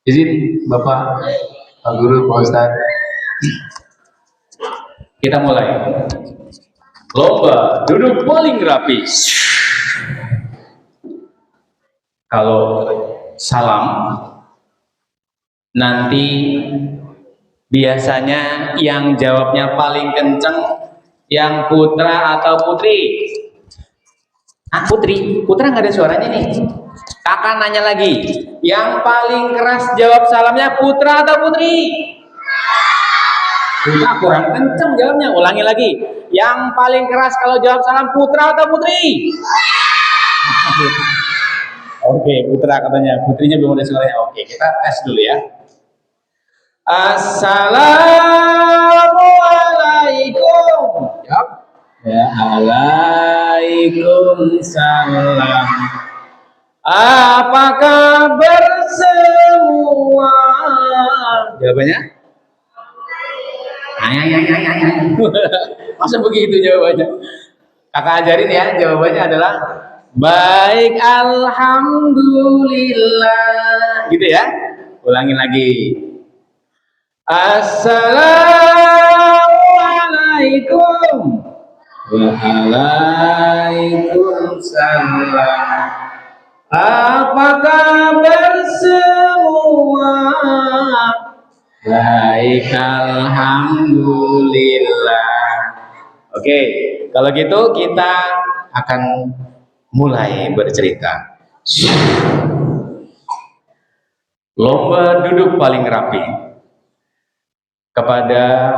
Izin Bapak, Pak Guru, Pak Ustadz, kita mulai. Lomba duduk paling rapi. Kalau salam, nanti biasanya yang jawabnya paling kenceng yang putra atau putri. Ah, putri, putra nggak ada suaranya nih. Kakak nanya lagi, yang paling keras jawab salamnya putra atau putri? Putra kurang kenceng jawabnya, ulangi lagi. Yang paling keras kalau jawab salam putra atau putri? Oke, putra katanya, putrinya belum ada suaranya. Oke, kita tes dulu ya. Assalamualaikum. Yap. Ya, Waalaikumsalam. Apa kabar semua? Jawabannya? Masa begitu jawabannya? Kakak ajarin ya, jawabannya adalah baik, alhamdulillah. Gitu ya. Ulangin lagi. Assalamualaikum. Waalaikumsalam. Apa kabar semua? Baik, alhamdulillah. Oke, kalau gitu kita akan mulai bercerita. Lomba duduk paling rapi. Kepada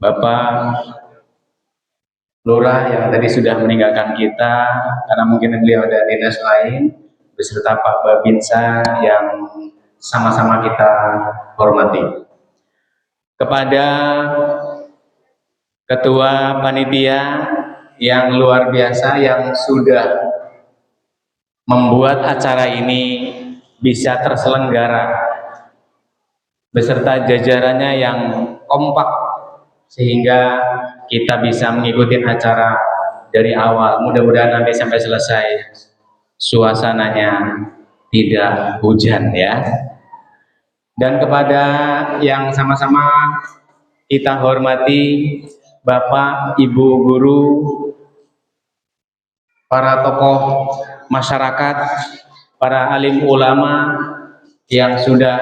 Bapak Lurah yang tadi sudah meninggalkan kita karena mungkin beliau ada dinas lain, beserta Pak Babinsa yang sama-sama kita hormati. Kepada Ketua Panitia yang luar biasa yang sudah membuat acara ini bisa terselenggara beserta jajarannya yang kompak sehingga kita bisa mengikuti acara dari awal. Mudah-mudahan nanti sampai selesai suasananya tidak hujan ya. Dan kepada yang sama-sama kita hormati Bapak, Ibu guru, para tokoh masyarakat, para alim ulama yang sudah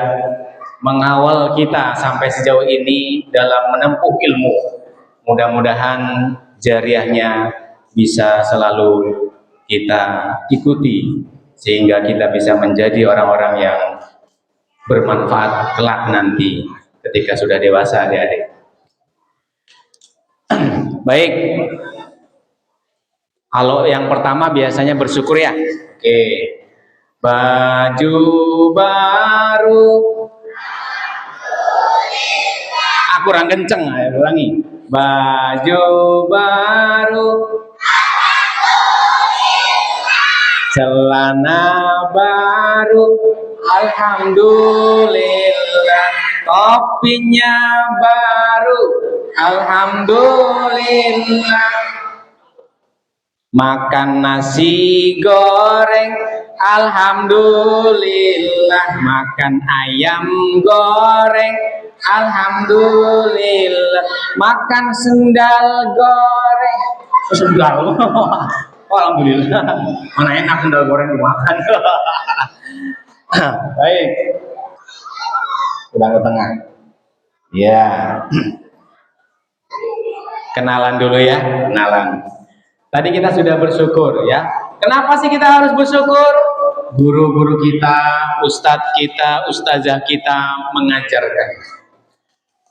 mengawal kita sampai sejauh ini dalam menempuh ilmu. Mudah-mudahan jariahnya bisa selalu kita ikuti sehingga kita bisa menjadi orang-orang yang bermanfaat kelak nanti ketika sudah dewasa adik-adik. Baik, kalau yang pertama biasanya bersyukur ya. Oke, baju baru. Kurang kenceng, ayo ulangi. Baju baru, celana baru, alhamdulillah. Topinya baru, alhamdulillah. Makan nasi goreng, alhamdulillah. Makan ayam goreng, alhamdulillah. Makan sendal goreng. Sendal. Oh, alhamdulillah. Mana enak sendal goreng dimakan. Baik. Udah ke tengah. Ya. Kenalan dulu ya, kenalan. Tadi kita sudah bersyukur ya. Kenapa sih kita harus bersyukur? Guru-guru kita, ustadz kita, ustazah kita mengajarkan.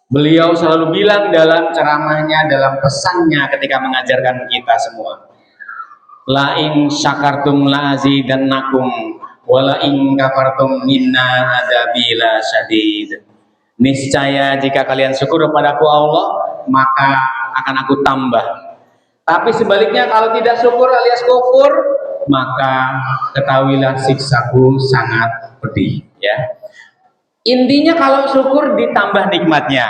Beliau selalu bilang dalam ceramahnya, dalam pesannya ketika mengajarkan kita semua. La in syakartum la azidannakum wa la in kafartum minna adabila syadid. Niscaya jika kalian syukur kepadaku Allah, maka akan aku tambah. Tapi sebaliknya kalau tidak syukur alias kufur, maka ketahuilah siksaku sangat pedih ya. Intinya kalau syukur ditambah nikmatnya,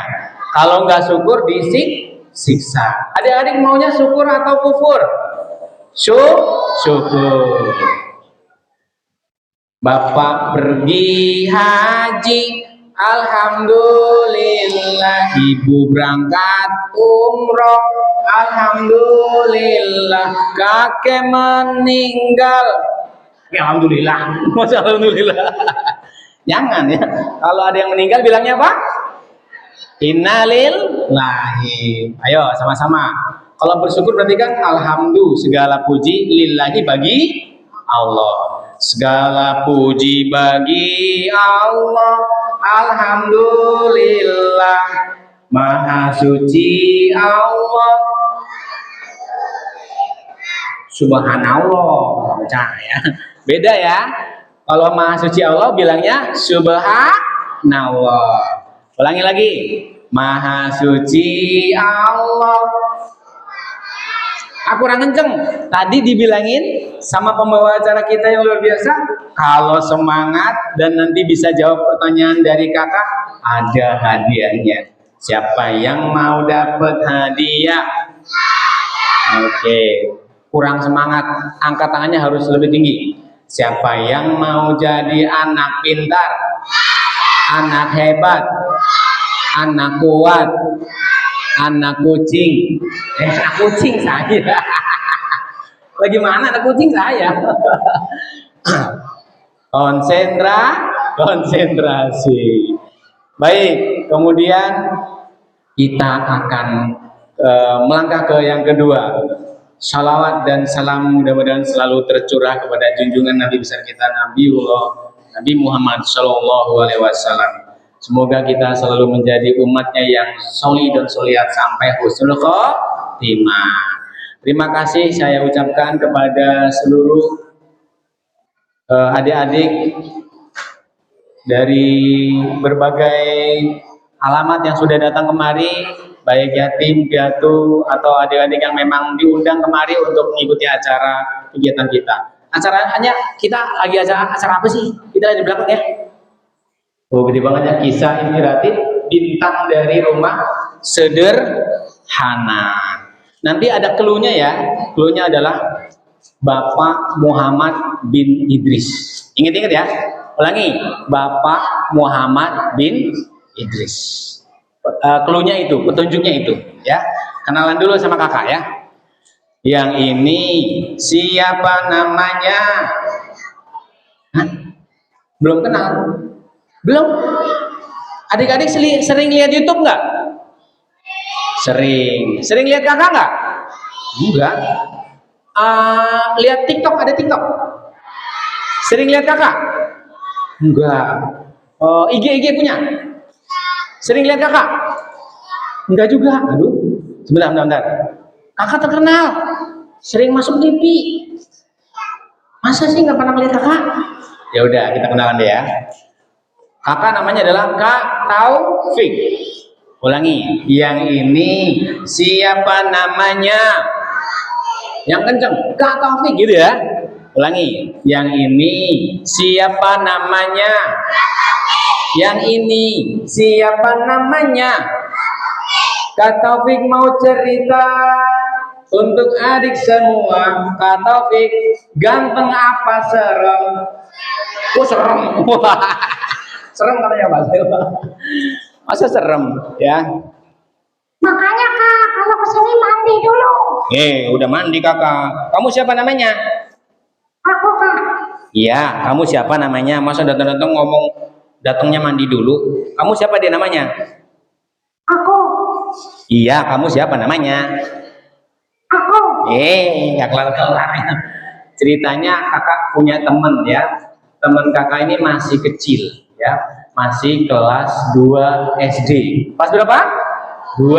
kalau nggak syukur disiksa. Adik-adik maunya syukur atau kufur? Syukur. Bapak pergi haji, alhamdulillah. Ibu berangkat umroh, alhamdulillah. Kakek meninggal, ya alhamdulillah. Masa alhamdulillah? Jangan ya. Kalau ada yang meninggal bilangnya apa? Innalillahi. Ayo sama-sama. Kalau bersyukur berarti kan alhamdulillah, segala puji lillahi bagi Allah. Segala puji bagi Allah. Alhamdulillah. Maha suci Allah. Subhanallah. Nah, ya. Beda ya. Kalau maha suci Allah bilangnya subhanallah. Ulangi lagi. Maha suci Allah. Aku kurang kenceng. Tadi dibilangin sama pembawa acara kita yang luar biasa. Kalau semangat dan nanti bisa jawab pertanyaan dari kakak, ada hadiahnya. Siapa yang mau dapat hadiah? Oke. Kurang semangat, angkat tangannya harus lebih tinggi. Siapa yang mau jadi anak pintar, anak hebat, anak kuat, anak kucing? Anak kucing saya. Bagaimana anak kucing saya? Konsentrasi. Baik, kemudian kita akan melangkah ke yang kedua. Salawat dan salam mudah-mudahan selalu tercurah kepada junjungan Nabi besar kita Nabi Muhammad Shallallahu Alaihi Wasallam. Semoga kita selalu menjadi umatnya yang sholih dan sholihat sampai husnul khotimah. Terima kasih saya ucapkan kepada seluruh adik-adik dari berbagai alamat yang sudah datang kemari, baik yatim, piatu, atau adik-adik yang memang diundang kemari untuk mengikuti acara kegiatan kita. Acaranya kita lagi acara apa sih? Kita di belakang ya. Oh, gede banget ya, kisah inspiratif bintang dari rumah sederhana. Nanti ada clue-nya ya. Clue-nya adalah Bapak Muhammad bin Idris. Ingat-ingat ya. Ulangi, Bapak Muhammad bin Idris. Clue-nya itu, petunjuknya itu ya. Kenalan dulu sama kakak ya. Yang ini siapa namanya? Hah? Belum kenal? Belum? Adik-adik sering lihat YouTube nggak? Sering. Sering lihat kakak nggak? Enggak. Lihat TikTok, ada TikTok? Sering lihat kakak? Enggak. IG punya? Sering lihat kakak? Enggak juga. Aduh. Sebentar. Kakak terkenal. Sering masuk TV. Masa sih nggak pernah lihat kakak? Ya udah, kita kenalan deh ya. Kakak namanya adalah Kak Taufik. Ulangi, yang ini siapa namanya? Yang kenceng, Kak Taufik gitu ya. Ulangi, yang ini siapa namanya? Yang ini siapa namanya? Kak Taufik mau cerita untuk adik semua. Kak Taufik ganteng apa serem? Oh serem. Serem katanya Pak. Masa serem ya? Makanya kak, kalau kesini mandi dulu. Udah mandi kakak. Kamu siapa namanya? Aku kak. Iya, kamu siapa namanya? Masa datang-datang ngomong datangnya mandi dulu? Kamu siapa dia namanya? Aku. Iya, kamu siapa namanya? Aku. Nggak kelar-kelar. Ceritanya kakak punya teman ya. Teman kakak ini masih kecil ya. Masih kelas 2 SD. Kelas berapa? 2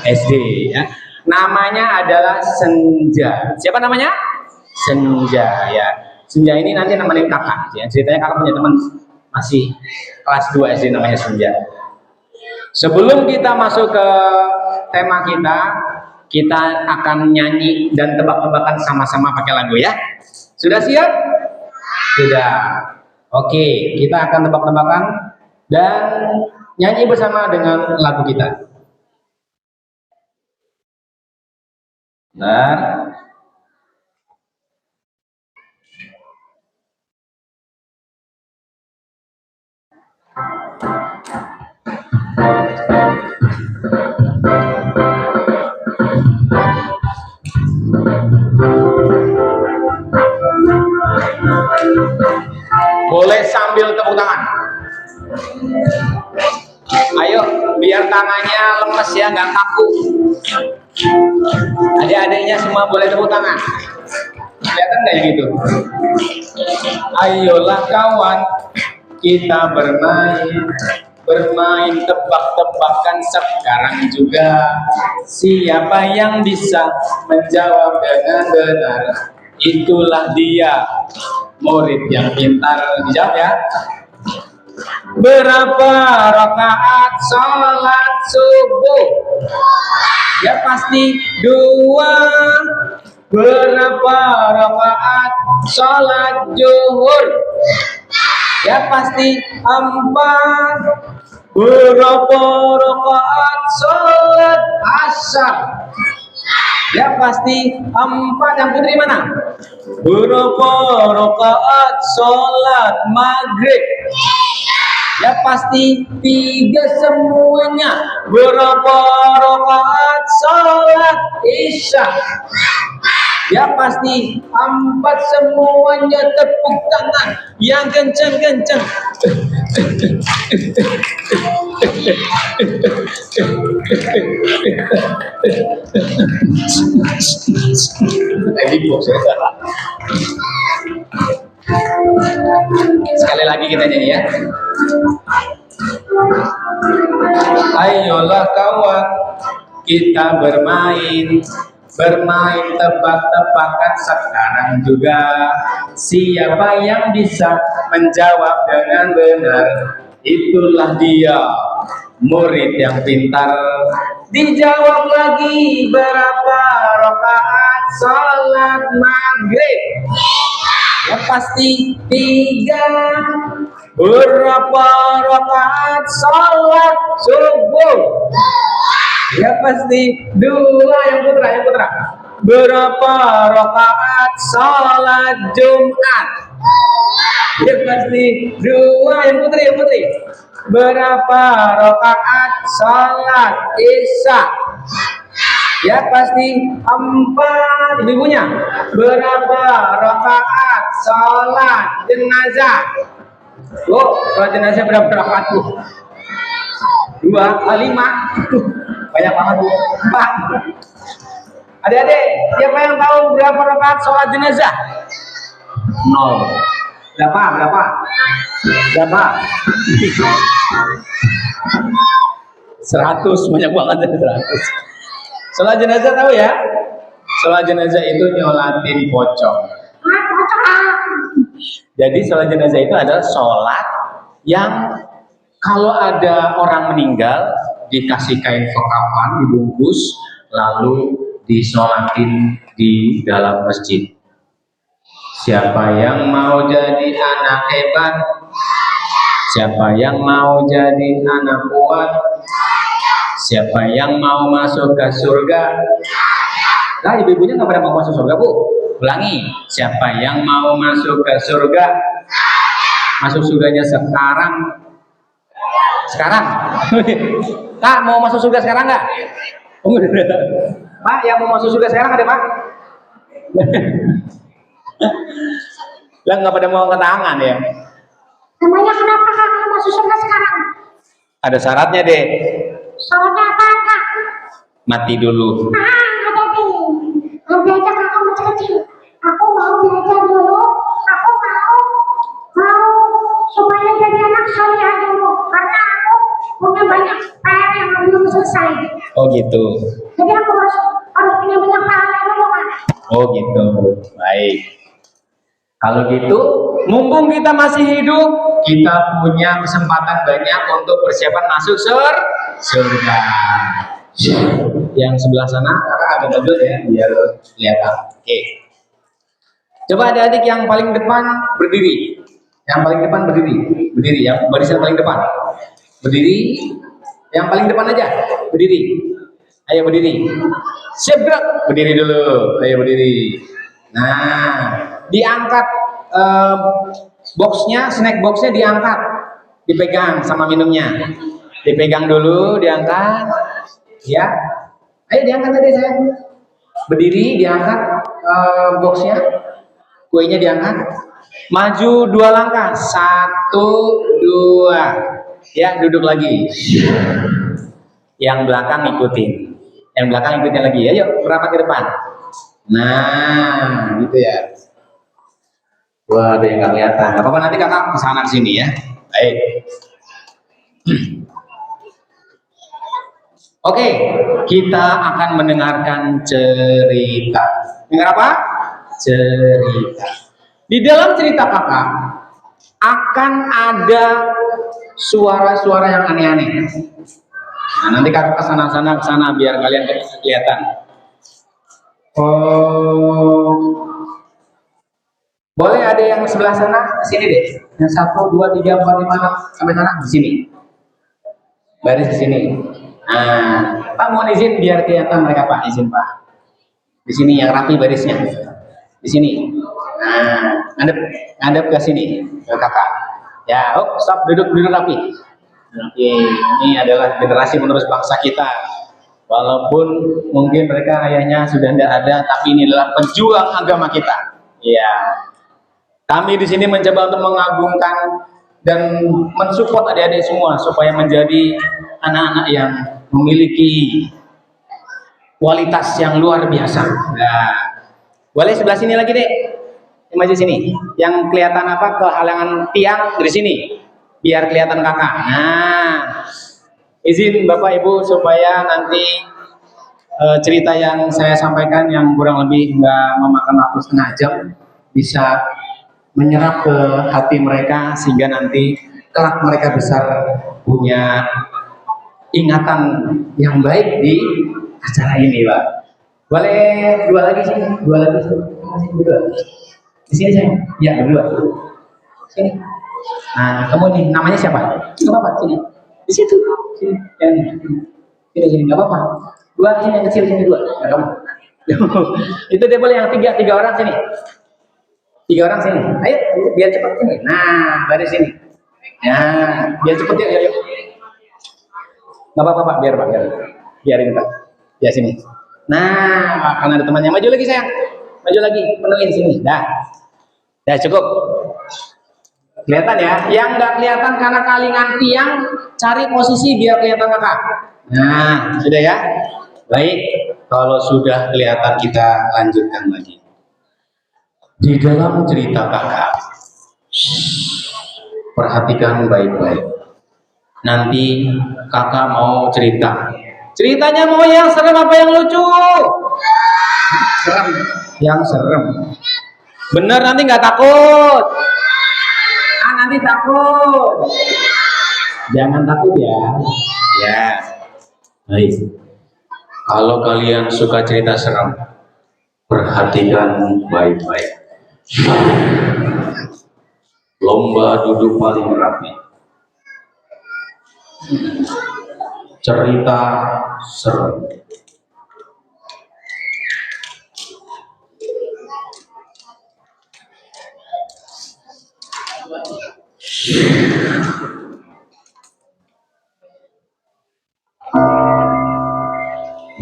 SD ya. Namanya adalah Senja. Siapa namanya? Senja ya. Senja ini nanti nemenin kakak ya. Ceritanya kakak punya teman masih kelas 2 SD namanya Senja. Sebelum kita masuk ke tema kita akan nyanyi dan tebak-tebakan sama-sama pakai lagu ya. Sudah siap? Sudah. Oke, kita akan tebak-tebakan dan nyanyi bersama dengan lagu kita. Bentar. sambil tepuk tangan. Ayo, biar tangannya lemes ya, nggak kaku. Adik-adiknya semua boleh tepuk tangan. Kelihatan nggak yang itu? Ayolah kawan, kita bermain tebak-tebakan sekarang juga. Siapa yang bisa menjawab dengan benar, itulah dia murid yang pintar. Dijawab ya. Berapa rakaat sholat subuh? Ya pasti 2. Berapa rakaat sholat zuhur? Ya pasti 4. Berapa rakaat sholat asar? Ya pasti 4. Yang putri mana? Berapa rakaat sholat maghrib? Ya pasti 3 semuanya. Berapa rakaat sholat isya? Ya pasti 4 semuanya. Tepuk tangan yang kencang-kencang. Sekali lagi kita nyanyi ya. Ayolah kawan, kita bermain tebak-tebakan sekarang juga. Siapa yang bisa menjawab dengan benar, itulah dia murid yang pintar. Dijawab lagi, berapa rakaat sholat maghrib? Ya pasti 3. Berapa rakaat sholat subuh? Ya pasti 2. Yang putra. Berapa rakaat sholat Jumat? Ya pasti 2. Yang putri. Berapa rakaat sholat isya? Ya pasti 4. Ibunya. Berapa rakaat sholat jenazah? Sholat jenazah berapa rakaat, Bu? 2, 5. Banyak banget, Bu. 4. Adik-adik, siapa yang tahu berapa rakaat sholat jenazah? 0. Berapa? 100. Banyak banget, 100. Sholat jenazah tahu ya? Sholat jenazah itu nyolatin pocong. Jadi sholat jenazah itu adalah sholat yang kalau ada orang meninggal dikasih kain kafan, dibungkus, lalu disolatin di dalam masjid. Siapa yang mau jadi anak hebat? Siapa yang mau jadi anak kuat? Siapa yang mau masuk ke surga? Nah, ibu-ibunya nggak pada mau masuk surga, Bu. Ulangi. Siapa yang mau masuk ke surga? Masuk surganya sekarang. Kak, mau masuk surga sekarang nggak? Pak, yang mau masuk surga sekarang ada, Pak? Lah nggak pada mau angkat tangan ya? Namanya kenapa Kak kalau masuk surga sekarang? Ada syaratnya deh. Syaratnya apa Kak? Mati dulu. Ada nih. Nanti aja Kakak masih kecil. Aku mau belajar dulu. Aku mau supaya jadi anak soleh dulu. Karena aku punya banyak PR yang belum selesai. Oh gitu. Jadi aku harus punya banyak PR dulu Kak. Oh gitu. Baik. Kalau gitu, mumpung kita masih hidup, kita punya kesempatan banyak untuk persiapan masuk surga. Yang sebelah sana, kakak agak mundur ya, biar kelihatan. Oke. Coba adik-adik yang paling depan berdiri. Yang paling depan berdiri. Yang barisan paling depan. Berdiri. Yang paling depan aja, berdiri. Ayo berdiri. Siap gerak. Berdiri dulu. Ayo berdiri. Nah, diangkat boxnya, snack boxnya diangkat, dipegang sama minumnya, dipegang dulu, diangkat, ya. Ayo diangkat tadi saya. Berdiri, diangkat boxnya, kuenya diangkat, Maju 2 langkah. 1, 2. Ya, duduk lagi. Yang belakang ikutin. Yang belakang ikutin lagi. Ayo, berapa ke depan? Nah, gitu ya. Wah, ada yang nggak kelihatan. Gak apa-apa, nanti kakak kesana sini ya. Baik. Oke, kita akan mendengarkan cerita. Dengar apa? Cerita. Di dalam cerita kakak akan ada suara-suara yang aneh-aneh. Nah, nanti kakak kesana biar kalian kelihatan. Oh, boleh ada yang sebelah sana, sini deh. Yang 1, 2, 3, 4, 5, 6 sampai sana di sini. Baris di sini. Nah, Pak mohon izin biar kelihatan mereka Pak, izin Pak. Di sini yang rapi barisnya. Di sini. Nah, ngadep ke sini, ke kakak. Ya, oh, stop, duduk rapi. Oke, ini adalah generasi penerus bangsa kita. Walaupun mungkin mereka ayahnya sudah tidak ada, tapi ini adalah pejuang agama kita. Ya, kami di sini mencoba untuk mengagungkan dan mensupport adik-adik semua supaya menjadi anak-anak yang memiliki kualitas yang luar biasa. Nah, boleh sebelah sini lagi deh, maju sini. Yang kelihatan apa kehalangan tiang dari sini, biar kelihatan kakak. Nah, izin Bapak Ibu supaya nanti cerita yang saya sampaikan yang kurang lebih nggak memakan waktu setengah jam bisa menyerap ke hati mereka sehingga nanti kelak mereka besar punya ingatan yang baik di acara ini, Pak. Boleh dua lagi sih, berdua. Di sini saya, ya berdua. Sini. Nah, kamu nih namanya siapa? Nggak apa-apa, sini. Di situ, sini. Sini, nggak apa-apa. Dua sini yang kecil sini dua. Nah, kamu. Itu dia boleh yang tiga orang sini. 3 orang sini. Ayo, biar cepat sini. Nah, baris sini. Nah, biar cepet ya, ayo. Nggak apa-apa Pak, biarin Pak. Ya sini. Nah, karena ada temannya, maju lagi sayang. Maju lagi, penuhin sini. Dah cukup. Kelihatan ya? Yang nggak kelihatan karena kalingan tiang, cari posisi biar kelihatan kakak. Nah, sudah ya. Baik, kalau sudah kelihatan kita lanjutkan lagi. Di dalam cerita kakak, perhatikan baik-baik. Nanti kakak mau cerita. Ceritanya mau yang serem apa yang lucu? Serem. Yang serem. Bener nanti nggak takut? Nanti takut. Jangan takut ya. Ya. Baik. Kalau kalian suka cerita serem, perhatikan baik-baik. Lomba duduk paling rapi. Cerita serem.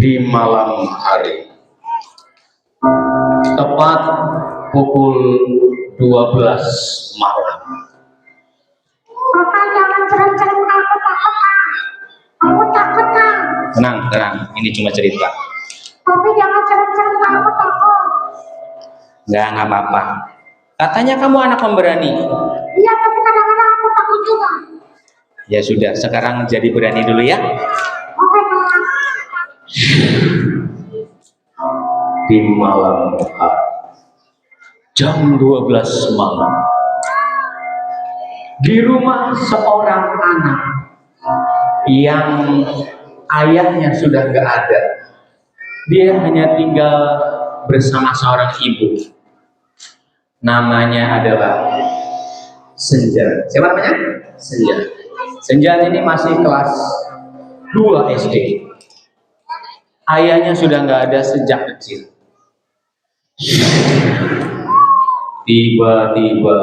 Di malam hari, tepat pukul 12 malam. Kakak jangan cerem-cerem, aku takut Kak. Aku takut Kak. Tenang, ini cuma cerita. Tapi jangan cerem-cerem, aku takut. Nggak apa-apa. Katanya kamu anak pemberani. Iya, tapi kadang-kadang aku takut juga. Ya sudah, sekarang jadi berani dulu ya. Oke Kak. Di malam hari, jam 12 malam, di rumah seorang anak yang ayahnya sudah nggak ada. Dia hanya tinggal bersama seorang ibu. Namanya adalah Senja. Siapa namanya? Senja. Senja ini masih kelas 2 SD. Ayahnya sudah nggak ada sejak kecil. Tiba-tiba,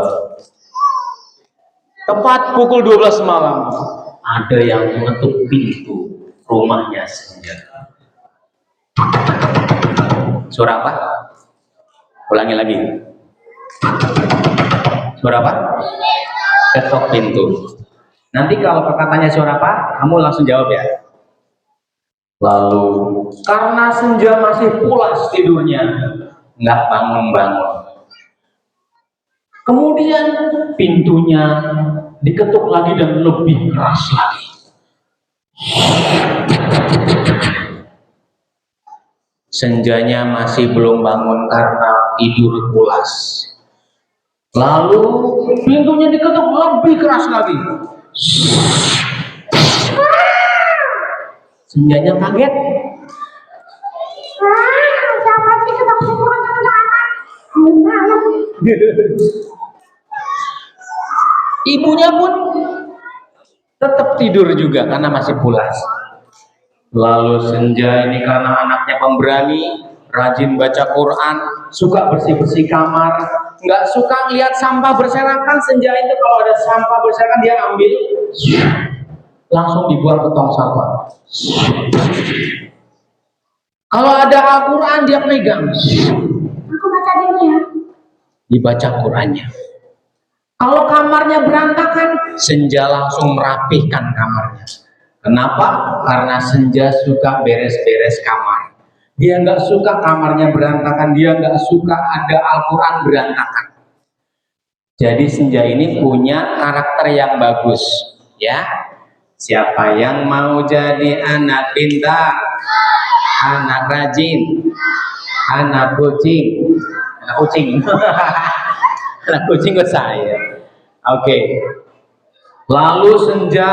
tepat pukul 12 malam, ada yang mengetuk pintu rumahnya Senja. Suara apa? Ulangi lagi. Suara apa? Ketok pintu. Nanti kalau perkataannya suara apa, kamu langsung jawab ya. Lalu, karena senja masih pulas tidurnya, nggak bangun-bangun. Kemudian pintunya diketuk lagi dan lebih keras lagi. Senjanya masih belum bangun karena tidur pulas. Lalu pintunya diketuk lebih keras lagi. Senjanya kaget. Siapa sih ketok pintu kencang-kencangan? Malam. Ibunya pun tetap tidur juga karena masih pulas. Lalu senja ini karena anaknya pemberani, rajin baca Quran, suka bersih-bersih kamar, nggak suka lihat sampah berserakan. Senja itu kalau ada sampah berserakan dia ambil, langsung dibuang ke tong sampah. Kalau ada Al-Quran dia pegang, Aku baca dulu ya. dibaca Qurannya. Kalau kamarnya berantakan, senja langsung merapihkan kamarnya. Kenapa? Karena senja suka beres-beres kamar. Dia nggak suka kamarnya berantakan, dia nggak suka ada Al-Quran berantakan. Jadi senja ini punya karakter yang bagus, ya. Siapa yang mau jadi anak pintar, anak rajin, anak kucing, anak kucing ke saya. Oke. Lalu senja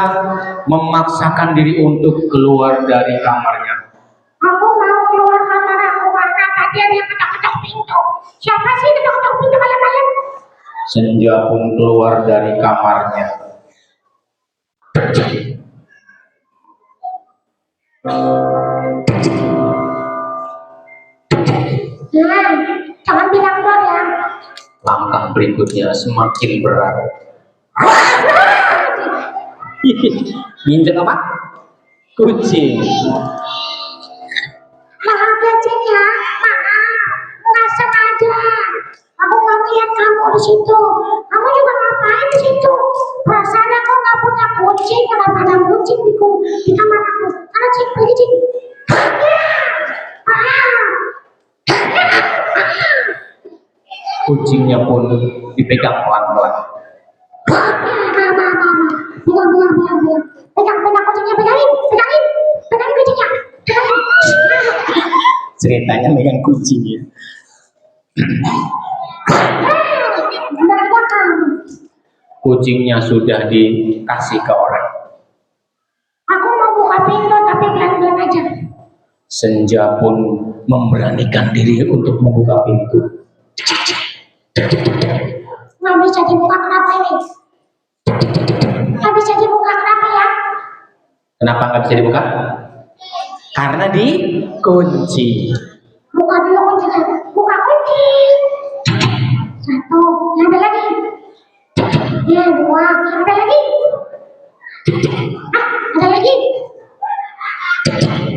memaksakan diri untuk keluar dari kamarnya. Aku mau keluar kamar aku karena tadi ada yang ketok-ketok pintu. Siapa sih ketok-ketok pintu malam-malam? Senja pun keluar dari kamarnya. Nah, jangan bilang dor ya. Langkah berikutnya semakin berat. Nginjek apa? Kucing. Maaf ya Cing ya, maaf, nggak sengaja. Aku nggak lihat kamu di situ. Kamu juga ngapain di situ? Perasaan aku nggak punya kucing, kenapa ada kucing di kamar aku? Ada Cing, pergi Cing. Kucingnya pun dipegang pelan-pelan. Pegang kucingnya, pegangin kucingnya, pegangin. Ceritanya megang kucingnya. Udah ada kamu. Kucingnya sudah dikasih ke orang. Aku mau buka pintu tapi pelan-pelan aja. Senja pun memberanikan diri untuk membuka pintu. Nggak bisa dibuka, kenapa ini? Nggak bisa dibuka, kenapa ya? Kenapa nggak bisa dibuka? Karena dikunci. Buka dulu kuncinya. Buka kunci. Satu. Ada lagi. Ya, dua. Ada lagi. Ada lagi.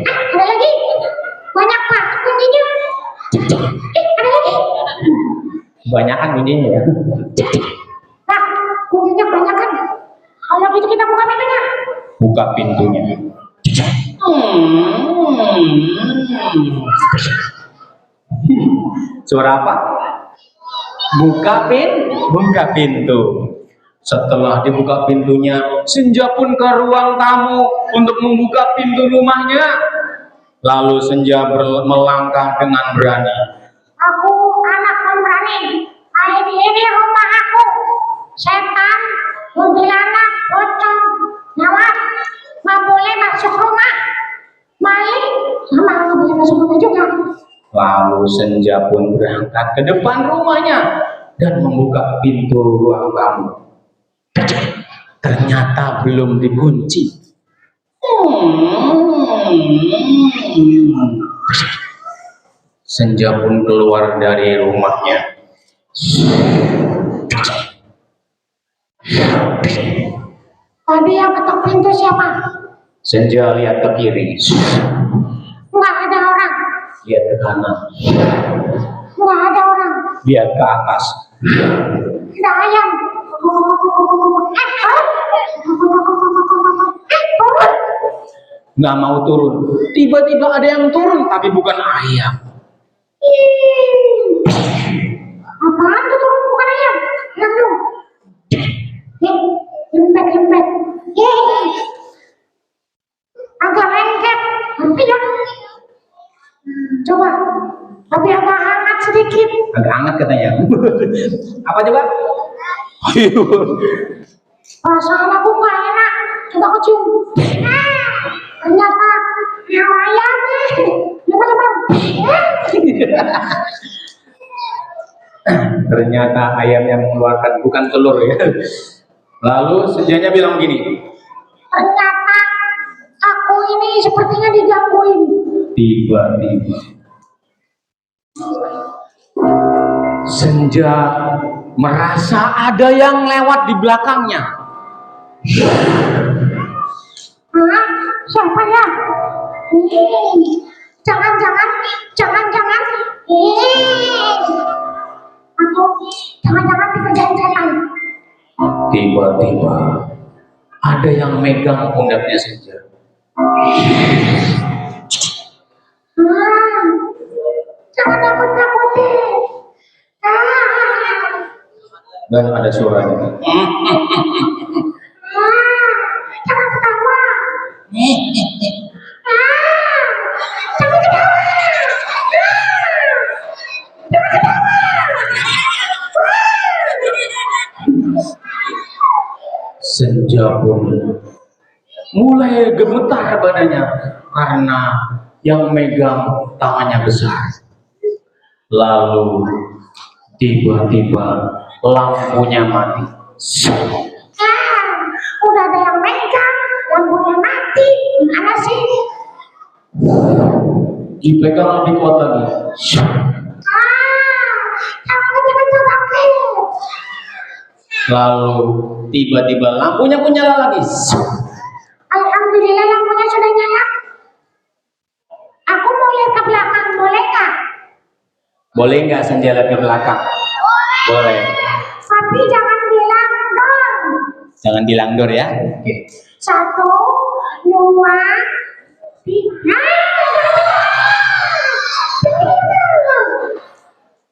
Ada lagi. Banyak banget kuncinya. Ada lagi. Kebanyakan kuncinya ya. Nah, kuncinya kebanyakan. Kalau gitu kita buka pintunya. Buka pintunya. Suara apa? Buka pintu. Setelah dibuka pintunya, Senja pun ke ruang tamu untuk membuka pintu rumahnya. Lalu Senja melangkah dengan berani. Aku anak pemberani. Ini rumah aku. Setan, kuntilanak, pocong, nyawat, nggak boleh masuk rumah. Maling, sama nggak boleh masuk rumah juga. Lalu Senja pun berangkat ke depan rumahnya dan membuka pintu ruang tamu. Ternyata belum dikunci. Senja pun keluar dari rumahnya. Tadi yang ketok pintu siapa? Senja lihat ke kiri, Nggak ada orang. lihat ke kanan, Nggak ada orang. lihat ke atas. Ada ayam. Nggak mau turun. Tiba-tiba ada yang turun, tapi bukan ayam. Apaan tuh turun bukan ayam? Ayam dong. Lempet. Agak lengket. Tapi ya. Coba. Tapi agak hangat sedikit. Agak hangat katanya. Apa coba? Ayo. Perasaan aku gak enak. Coba aku cium. Ternyata yang ayamnya. Coba. Ternyata ayam yang mengeluarkan bukan telur ya. Lalu senjanya bilang begini. Ternyata aku ini sepertinya digangguin. Tiba-tiba senja merasa ada yang lewat di belakangnya. Hah? Siapa ya? Jangan. Aku jangan dikerjain setan. Tiba-tiba ada yang megang pundaknya senja. Jangan nakut-nakutin. Dan ada suaranya. Jangan ketawa. Jangan ketawa. Senja pun mulai gemetar badannya karena yang megang tangannya besar. Lalu tiba-tiba lampunya mati. Udah ada yang megang, lampunya mati. Gimana sih? Dipegang lebih kuat lagi. Jangan kencang-kencang. Lalu tiba-tiba lampunya pun nyala lagi. Alhamdulillah lampunya sudah nyala. Aku mau lihat ke belakang, boleh nggak? Boleh nggak senja lihat ke belakang? Boleh. Tapi jangan bilang dong. Jangan dilangdor ya. Oke. 1, 2, 3.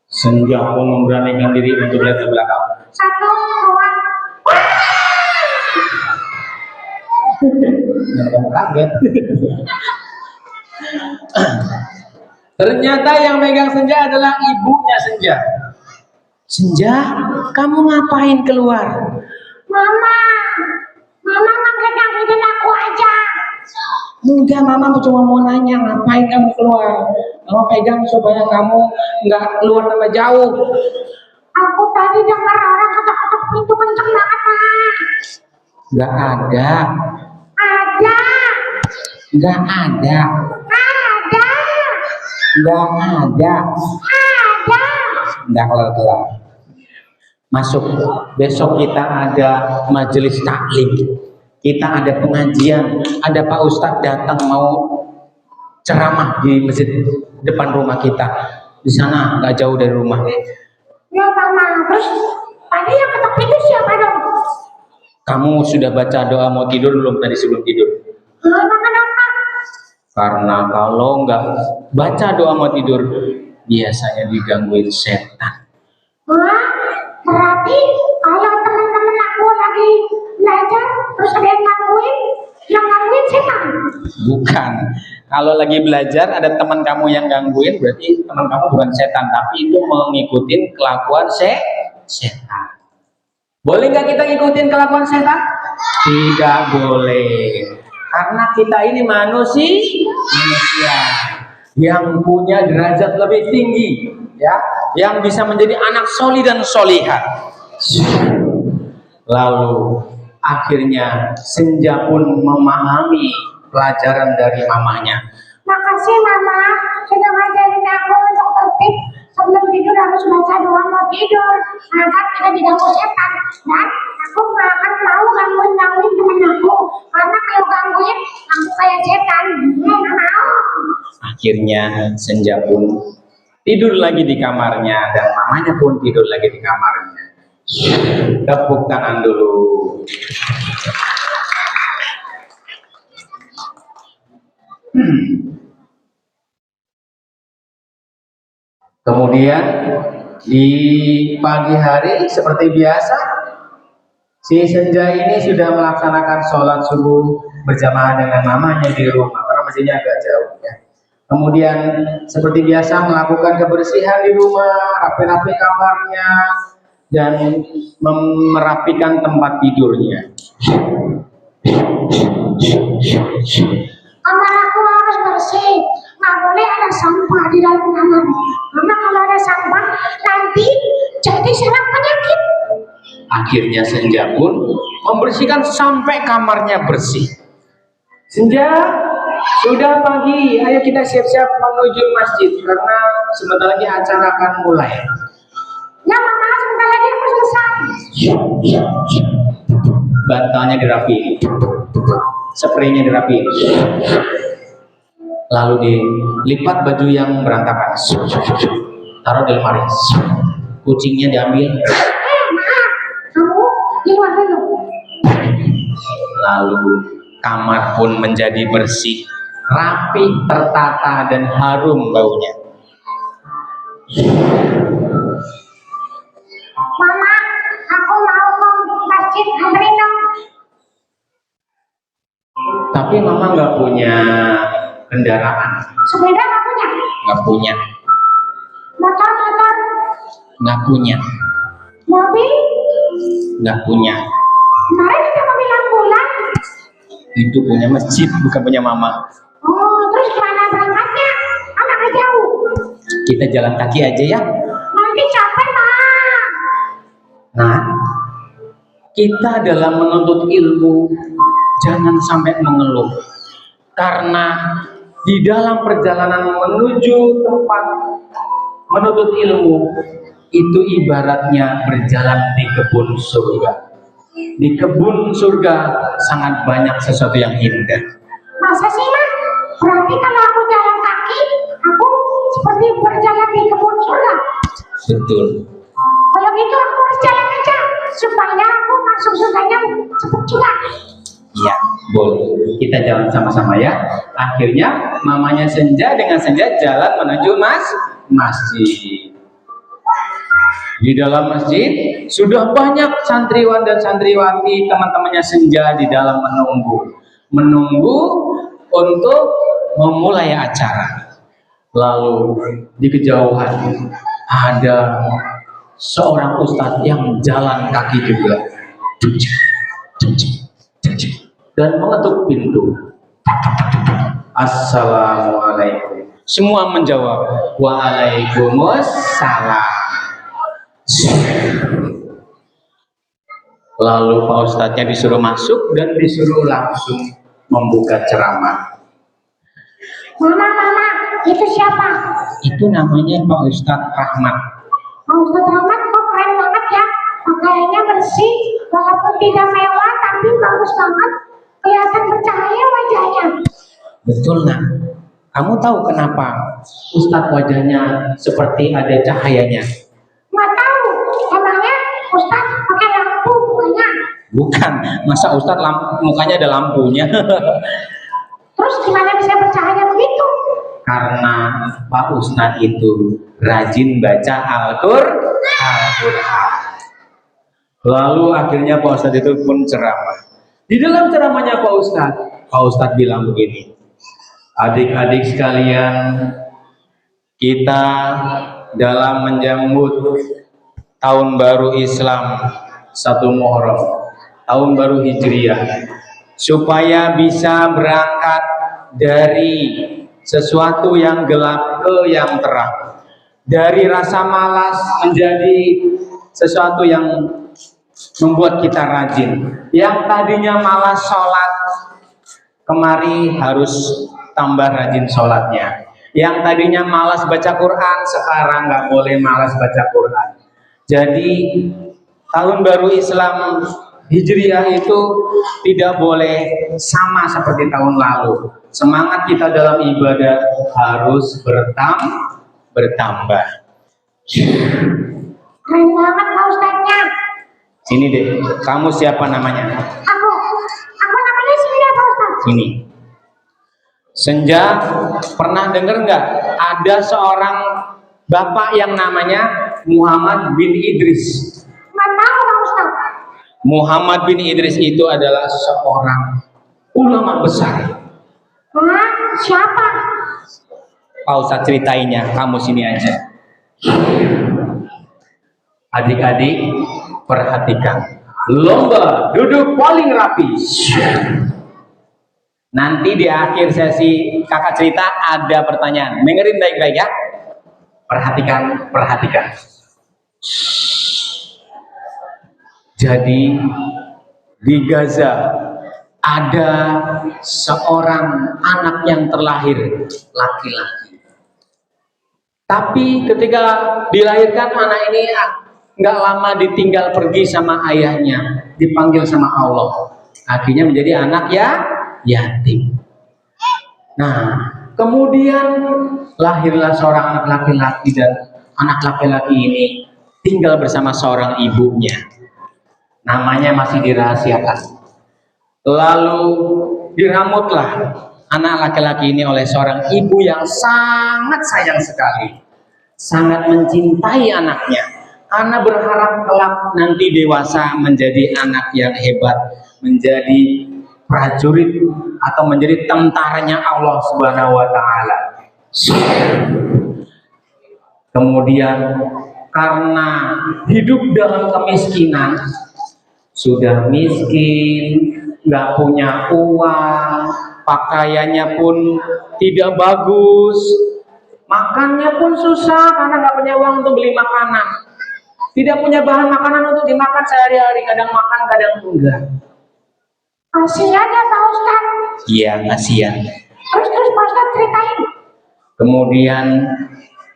Senja pun memberanikan diri untuk lihat ke belakang. 1, 2. Jangan kamu kaget. Ternyata yang megang senja adalah ibunya senja. Senja, kamu ngapain keluar? Mama nganggetin aku aja. Enggak, mama cuma mau nanya ngapain kamu keluar. Kamu pegang supaya kamu nggak keluar tambah jauh. Aku tadi dengar orang ketok-ketok pintu kenceng banget, Ma. Nggak ada. Ada. Nggak ada. Ada. Nggak ada. Ada. Nggak kelar-kelar. Masuk. Besok kita ada majelis taklim. Kita ada pengajian. Ada Pak Ustadz datang mau ceramah di masjid depan rumah kita. Di sana nggak jauh dari rumah. Ya, Mama. Terus tadi yang ketok pintu siapa dong? Kamu sudah baca doa mau tidur belum tadi sebelum tidur? Emang kenapa? Karena kalau nggak baca doa mau tidur, biasanya digangguin setan. Wah, berarti kalau teman-teman aku lagi belajar terus ada yang gangguin setan. Bukan. Kalau lagi belajar ada teman kamu yang gangguin, berarti teman kamu bukan setan, tapi itu mengikuti kelakuan setan. Boleh nggak kita ngikutin kelakuan setan? Tidak boleh. Karena kita ini manusia yang punya derajat lebih tinggi, ya, yang bisa menjadi anak soli dan solihah. Lalu akhirnya senja pun memahami pelajaran dari mamanya. Makasih Mama sudah ngajarin aku untuk tertib sebelum tidur harus baca doa mau tidur agar tidak diganggu setan, dan aku gak akan mau gangguin temen aku karena kalau gangguin aku kayak setan. Gak mau. Akhirnya senja pun tidur lagi di kamarnya dan mamanya pun tidur lagi di kamarnya. Tepuk tangan dulu. Kemudian di pagi hari seperti biasa, si Senja ini sudah melaksanakan sholat subuh berjamaah dengan mamanya di rumah karena masjidnya agak jauh ya. Kemudian seperti biasa melakukan kebersihan di rumah, rapi-rapi kamarnya, dan merapikan tempat tidurnya. Kamar aku harus bersih, nggak boleh ada sampah di dalam kamar. Karena kalau ada sampah nanti jadi serang penyakit. Akhirnya Senja pun membersihkan sampai kamarnya bersih. Senja, sudah pagi, ayo kita siap-siap menuju masjid karena sebentar lagi acara akan mulai. Ya mama, sebentar lagi aku selesai. Bantalnya dirapiin, spraynya dirapiin, lalu dilipat baju yang berantakan, taruh di lemari, kucingnya diambil, Maaf, kamu di luar dulu. lalu kamar pun menjadi bersih, rapi, tertata, dan harum baunya. Mama, aku mau ke masjid, anterin dong. Tapi mama nggak punya kendaraan, Sepeda nggak punya, nggak punya, motor, nggak punya, mobil. nggak punya. Kemarin ada mobil ambulan. Itu punya masjid, bukan punya mama. Oh, terus gimana berangkatnya? Anaknya jauh. Kita jalan kaki aja ya. Nanti capek, Ma. Nah, kita dalam menuntut ilmu jangan sampai mengeluh, karena di dalam perjalanan menuju tempat menuntut ilmu itu ibaratnya berjalan di kebun surga. Di kebun surga sangat banyak sesuatu yang indah. Masa sih, Ma? Berarti kalau aku jalan kaki, aku seperti berjalan di kebun surga. Betul. Kalau gitu aku harus jalan aja supaya aku masuk surganya cepet juga. Iya, boleh. Kita jalan sama-sama ya. Akhirnya mamanya Senja dengan Senja jalan menuju masjid. Di dalam masjid sudah banyak santriwan dan santriwati, teman-temannya Senja di dalam menunggu untuk memulai acara. Lalu di kejauhan ada seorang ustadz yang jalan kaki juga dan mengetuk pintu. Assalamualaikum. Semua menjawab, waalaikumsalam. Lalu Pak Ustadznya disuruh masuk dan disuruh langsung membuka ceramah. Mama, itu siapa? Itu namanya Pak Ustadz Rahmat. Pak Ustadz Rahmat kok keren banget ya. Pakaiannya bersih, walaupun tidak mewah, tapi bagus banget. Kelihatan bercahaya wajahnya. Betul nak. Kamu tahu kenapa Ustadz wajahnya seperti ada cahayanya? Nggak tahu, emangnya Ustadz pakai lampu mukanya? Bukan, masa Ustadz mukanya ada lampunya? Terus gimana bisa bercahaya begitu? Karena Pak Ustadz itu rajin baca Al-Qur'an. Lalu akhirnya Pak Ustadz itu pun ceramah. Di dalam ceramahnya Pak Ustadz bilang begini, adik-adik sekalian, kita dalam menyambut tahun baru Islam 1 Muharram, tahun baru Hijriah, supaya bisa berangkat dari sesuatu yang gelap ke yang terang, dari rasa malas menjadi sesuatu yang membuat kita rajin. Yang tadinya malas sholat, kemari harus tambah rajin sholatnya. Yang tadinya malas baca Quran, sekarang nggak boleh malas baca Quran. Jadi tahun baru Islam Hijriah itu tidak boleh sama seperti tahun lalu. Semangat kita dalam ibadah harus bertambah. Keren banget Pak Ustadznya. Sini deh. Kamu siapa namanya? Aku namanya Senja Pak Ustadz. Sini. Senja, pernah dengar nggak ada seorang bapak yang namanya Muhammad bin Idris? Nggak tahu Pak Ustadz. Muhammad bin Idris itu adalah seorang ulama besar. Hah? Siapa? Pak Ustadz ceritainnya, kamu sini aja. Adik-adik, perhatikan. Lomba duduk paling rapi. Nanti di akhir sesi kakak cerita ada pertanyaan. Dengerin baik-baik ya. Perhatikan, perhatikan. Jadi di Gaza ada seorang anak yang terlahir laki-laki. Tapi ketika dilahirkan anak ini nggak lama ditinggal pergi sama ayahnya, dipanggil sama Allah. Akhirnya menjadi anak yatim. Nah, kemudian lahirlah seorang anak laki-laki dan anak laki-laki ini tinggal bersama seorang ibunya. Namanya masih dirahasiakan. Lalu diramutlah anak laki-laki ini oleh seorang ibu yang sangat sayang sekali, sangat mencintai anaknya. Karena berharap kelak nanti dewasa menjadi anak yang hebat, menjadi prajurit atau menjadi tentaranya Allah Subhanahu wa taala. Kemudian karena hidup dalam kemiskinan, sudah miskin, nggak punya uang, pakaiannya pun tidak bagus, makannya pun susah karena nggak punya uang untuk beli makanan, tidak punya bahan makanan untuk dimakan sehari-hari, kadang makan kadang enggak. Kasihan ya Pak Ustadz. Iya, kasihan. Terus Pak Ustadz ceritain. Kemudian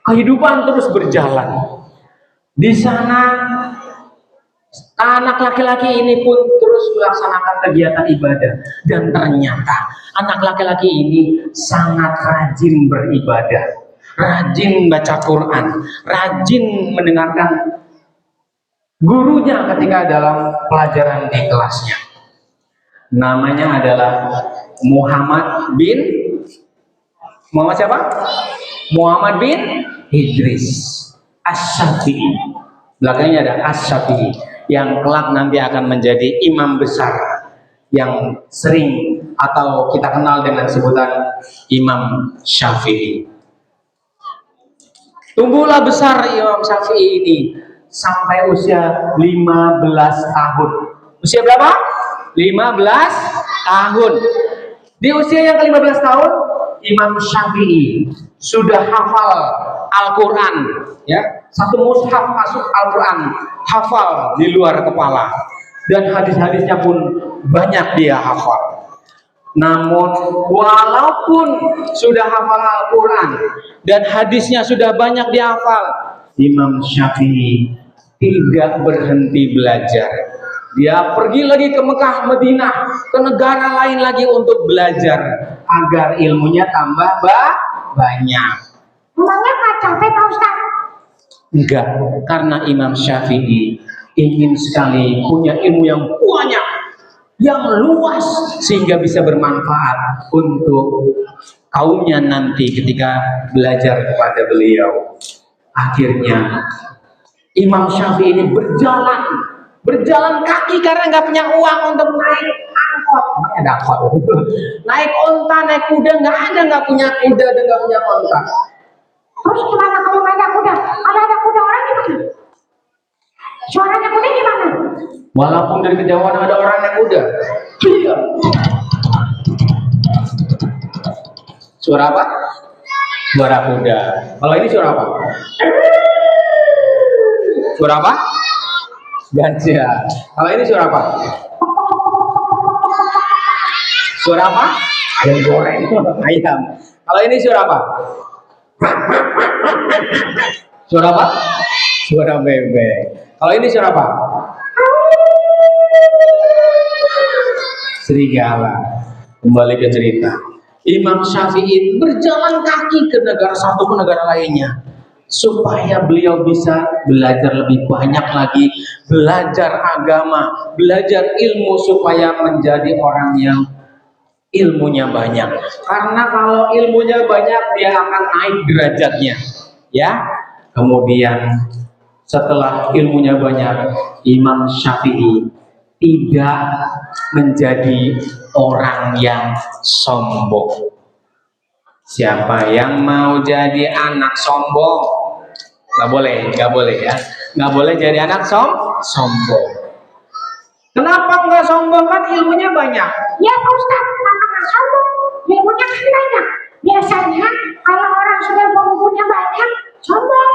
kehidupan terus berjalan. Di sana anak laki-laki ini pun terus melaksanakan kegiatan ibadah, dan ternyata anak laki-laki ini sangat rajin beribadah, rajin baca Quran, rajin mendengarkan gurunya ketika dalam pelajaran di kelasnya. Namanya adalah Muhammad bin siapa? Muhammad bin Idris Asy-Syafi'i. Belakangnya ada Asy-Syafi'i yang kelak nanti akan menjadi imam besar yang sering atau kita kenal dengan sebutan Imam Syafi'i. Tumbuhlah besar Imam Syafi'i ini sampai usia 15 tahun. Usia berapa? 15 tahun. Di usia yang ke-15 tahun, Imam Syafi'i sudah hafal Al-Quran, ya, satu mushaf masuk Al-Quran, hafal di luar kepala, dan hadis-hadisnya pun banyak dia hafal. Namun walaupun sudah hafal Al-Quran dan hadisnya sudah banyak dihafal, Imam Syafi'i tidak berhenti belajar. Dia pergi lagi ke Mekah, Madinah, ke negara lain lagi untuk belajar agar ilmunya tambah banyak. Emangnya nggak capek Pak Ustadz? Enggak, karena Imam Syafi'i ingin sekali punya ilmu yang banyak, yang luas, sehingga bisa bermanfaat untuk kaumnya nanti ketika belajar kepada beliau. Akhirnya Imam Syafi'i ini berjalan kaki karena nggak punya uang untuk naik angkot, ada angkot, naik onta, naik kuda, nggak punya kuda dan nggak punya onta. Terus gimana kalau nggak ada kuda? Kalau ada kuda orang gimana? Suaranya kuda gimana? Walaupun dari kejauhan ada orang naik kuda. Iya. Suara apa? Suara kuda. Kalau ini suara apa? Suara apa? Gajah. Kalau ini suara apa? Suara apa? Ayam goreng. Ayam. Kalau ini suara apa? Suara apa? Suara bebek. Kalau ini suara apa? Serigala. Kembali ke cerita. Imam Syafi'i berjalan kaki ke negara satu ke negara lainnya, supaya beliau bisa belajar lebih banyak lagi, belajar agama, belajar ilmu supaya menjadi orang yang ilmunya banyak. Karena kalau ilmunya banyak dia akan naik derajatnya, ya. Kemudian setelah ilmunya banyak, Imam Syafi'i tidak menjadi orang yang sombong. Siapa yang mau jadi anak sombong? Nggak boleh ya. Nggak boleh jadi anak sombong. Kenapa nggak sombong? Kan ilmunya banyak. Ya Pak Ustadz, kenapa nggak sombong? Ilmunya kan banyak. Biasanya kalau orang sudah punya banyak, sombong.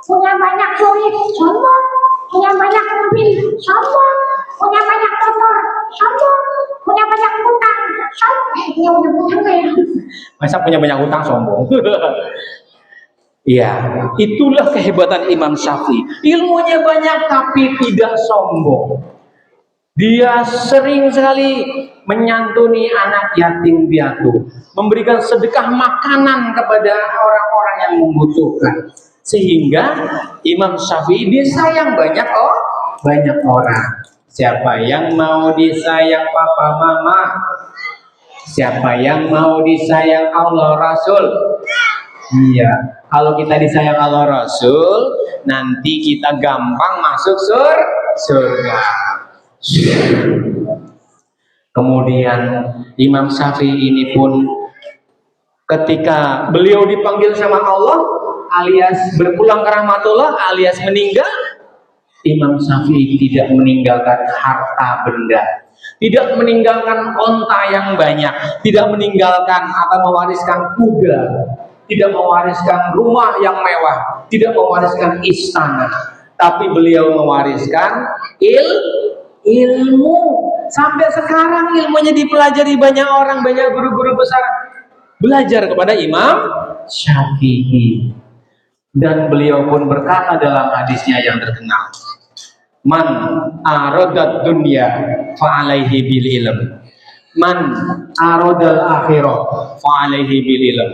Punya banyak duit, sombong. Punya banyak mobil, sombong. Punya banyak motor, sombong. Punya banyak utang, sombong. Punya utang nggak ya? Masa punya banyak utang sombong? Iya, itulah kehebatan Imam Syafi'i. Ilmunya banyak tapi tidak sombong. Dia sering sekali menyantuni anak yatim piatu, memberikan sedekah makanan kepada orang-orang yang membutuhkan. Sehingga Imam Syafi'i disayang banyak orang. Siapa yang mau disayang papa mama? Siapa yang mau disayang Allah Rasul? Iya, kalau kita disayang Allah Rasul, nanti kita gampang masuk surga. Kemudian Imam Syafi'i ini pun ketika beliau dipanggil sama Allah alias berpulang ke rahmatullah alias meninggal, Imam Syafi'i tidak meninggalkan harta benda, tidak meninggalkan onta yang banyak, tidak meninggalkan atau mewariskan kuda, tidak mewariskan rumah yang mewah, tidak mewariskan istana, tapi beliau mewariskan ilmu. Sampai sekarang ilmunya dipelajari banyak orang, banyak guru-guru besar belajar kepada Imam Syafi'i. Dan beliau pun berkata dalam hadisnya yang terkenal, man arodat dunya fa'alaihi bil ilm, man arodal akhirah fa'alaihi bil ilm,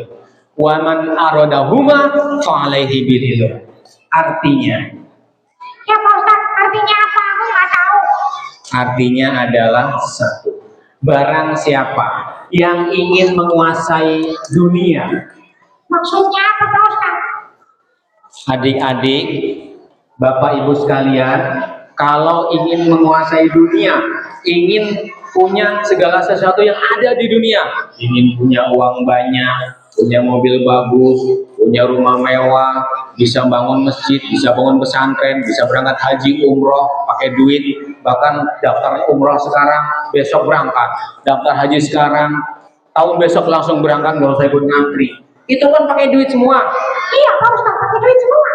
wa man arodahuma fa'alaihi bil ilm. Artinya, Ya Pak Ustadz, artinya apa? Aku nggak tahu. artinya adalah satu, barang siapa yang ingin menguasai dunia. Maksudnya apa Pak Ustadz? Adik-adik, Bapak Ibu sekalian, kalau ingin menguasai dunia, ingin punya segala sesuatu yang ada di dunia, ingin punya uang banyak, punya mobil bagus, punya rumah mewah, bisa bangun masjid, bisa bangun pesantren, bisa berangkat haji, umroh, pakai duit, bahkan daftar umroh sekarang, besok berangkat, daftar haji sekarang, tahun besok langsung berangkat, nggak usah ikut ngantri. Itu kan pakai duit semua. Iya Pak Ustadz, pakai duit semua.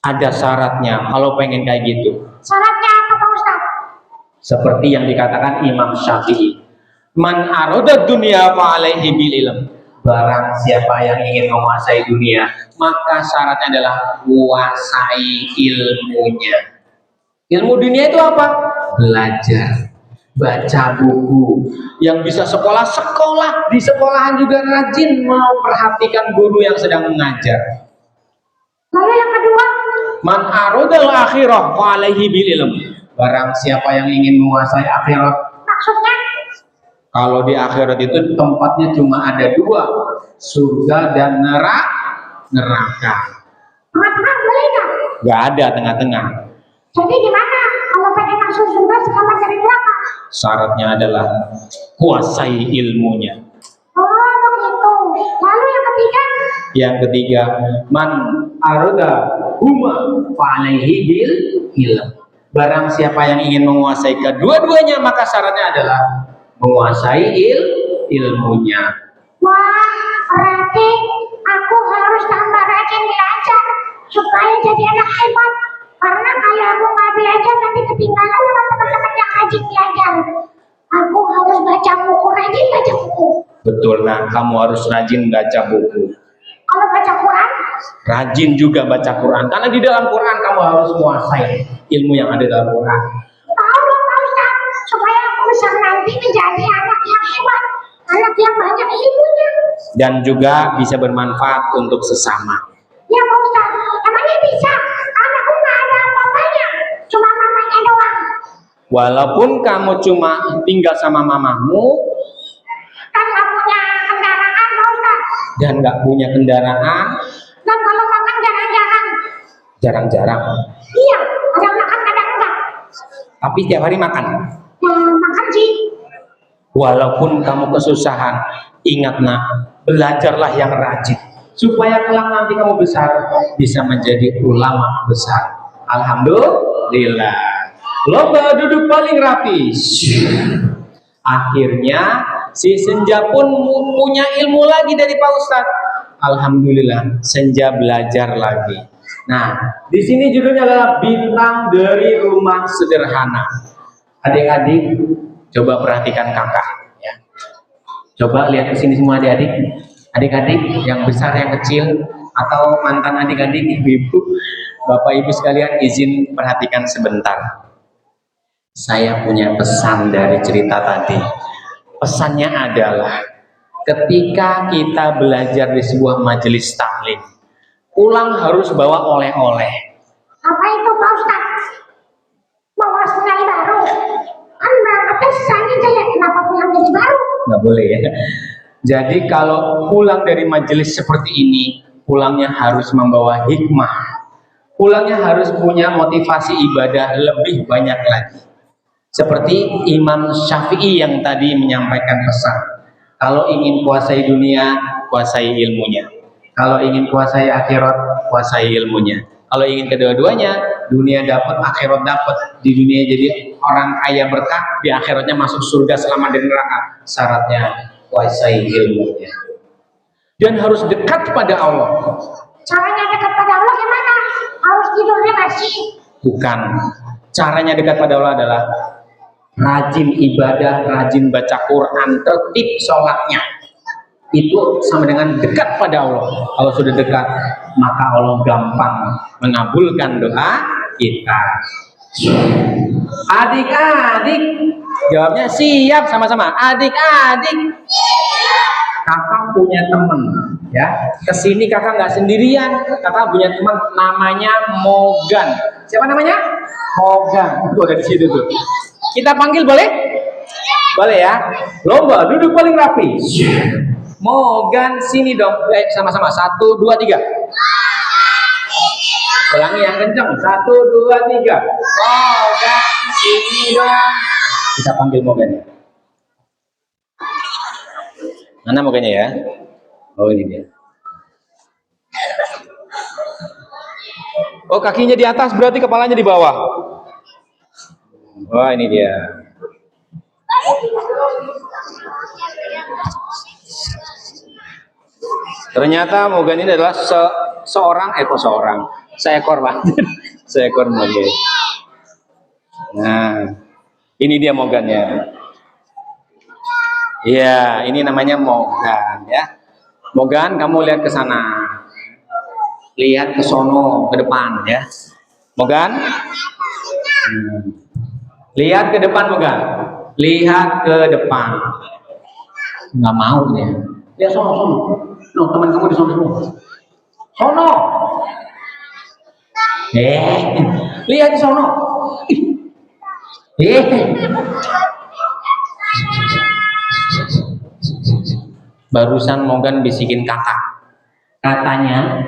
Ada syaratnya kalau pengen kayak gitu. Syaratnya apa Pak Ustadz? Seperti yang dikatakan Imam Syafi'i, man aroda dunia fa'alaihi bil ilm. Barang siapa yang ingin menguasai dunia, maka syaratnya adalah kuasai ilmunya. Ilmu dunia itu apa? Belajar, baca buku. Yang bisa sekolah, di sekolahan juga rajin memperhatikan guru yang sedang mengajar. Lalu yang kedua? Man arodal akhirah fa'alaihi bil ilm. Barang siapa yang ingin menguasai akhirat. Maksudnya? Kalau di akhirat itu tempatnya cuma ada dua, surga dan neraka. Tengah-tengah boleh nggak? Gak ada tengah-tengah. Jadi gimana kalau pengen masuk surga selamat dari neraka? Syaratnya adalah kuasai ilmunya. Oh begitu. Lalu yang ketiga? Yang ketiga, man aroda huma fa'alaihi bil ilm. Barang siapa yang ingin menguasai kedua-duanya, maka syaratnya adalah menguasai ilmunya. Wah, berarti aku harus tambah rajin belajar supaya jadi anak hebat. Karena kalau aku nggak belajar nanti ketinggalan sama teman-teman yang rajin belajar. Aku harus baca buku, rajin baca buku. Betul, nah kamu harus rajin baca buku. Kalau baca Quran, Rajin juga baca Quran, karena di dalam Quran kamu harus menguasai ilmu yang ada dalam Quran. tahu dong Pak Ustadz, supaya aku bisa nanti menjadi anak yang hebat, anak yang banyak ilmunya. Dan juga bisa bermanfaat untuk sesama. Ya Pak Ustadz, Walaupun kamu cuma tinggal sama mamamu kan nggak punya kendaraan Pak Ustadz, dan nggak punya kendaraan, dan kalau makan jarang-jarang. jarang-jarang, Iya, kadang makan kadang enggak. tapi setiap hari makan. Ya makan sih. Walaupun kamu kesusahan, ingat nak, belajarlah yang rajin supaya kelak nanti kamu besar bisa menjadi ulama besar. Alhamdulillah. Lomba duduk paling rapi. Akhirnya si Senja pun punya ilmu lagi dari Pak Ustadz. Alhamdulillah, Senja belajar lagi. Nah, di sini judulnya adalah Bintang dari Rumah Sederhana. Adik-adik, coba perhatikan kakak. Ya. Coba lihat ke sini semua adik-adik. Adik-adik yang besar, yang kecil, atau mantan adik-adik, ibu-ibu, bapak ibu sekalian, izin perhatikan sebentar. Saya punya pesan dari cerita tadi. Pesannya adalah ketika kita belajar di sebuah majelis taklim, pulang harus bawa oleh-oleh. Apa itu Pak Ustadz? Bawa senjata baru. Kan berangkatnya sisanya aja ya, kenapa pulang jadi baru? Nggak boleh ya. Jadi kalau pulang dari majelis seperti ini, pulangnya harus membawa hikmah. Pulangnya harus punya motivasi ibadah lebih banyak lagi. Seperti Imam Syafi'i yang tadi menyampaikan pesan. Kalau ingin kuasai dunia, kuasai ilmunya. Kalau ingin kuasai akhirat, kuasai ilmunya. Kalau ingin kedua-duanya, dunia dapat, akhirat dapat. Di dunia jadi orang kaya berkah, di akhiratnya masuk surga selama di neraka. Syaratnya kuasai ilmunya. Dan harus dekat pada Allah. Caranya dekat pada Allah gimana? Harus tidurnya masih. Bukan. Caranya dekat pada Allah adalah rajin ibadah, rajin baca Quran, tertib sholatnya. Itu sama dengan dekat pada Allah. Kalau sudah dekat, maka Allah gampang mengabulkan doa kita. Adik-adik, jawabnya siap sama-sama. Adik-adik, kakak punya teman, ya. Kesini kakak nggak sendirian, kakak punya teman namanya Mogan. Siapa namanya? Mogan. Tuh ada di situ tuh. Kita panggil boleh? Boleh ya. Lomba duduk paling rapi. Mogan sini dong. Sama-sama. 1, 2, 3. Ulangi yang kencang. 1, 2, 3. Mogan sini dong. Kita panggil Mogan. Mana Mogannya ya? Oh ini dia. Oh kakinya di atas berarti kepalanya di bawah. Oh ini dia. Ternyata Mogan ini adalah seekor Pak. Seekor Mogan. Nah, ini dia Mogannya. Iya, ini namanya Mogan ya. Mogan, kamu lihat ke sana. Lihat ke sono, ke depan ya. Mogan. Lihat ke depan Mogan. Lihat ke depan. Nggak mau dia. Lihat sono. No, teman kamu di sono semua. Sono. Lihat di sono. Barusan Mogan bisikin kakak. Katanya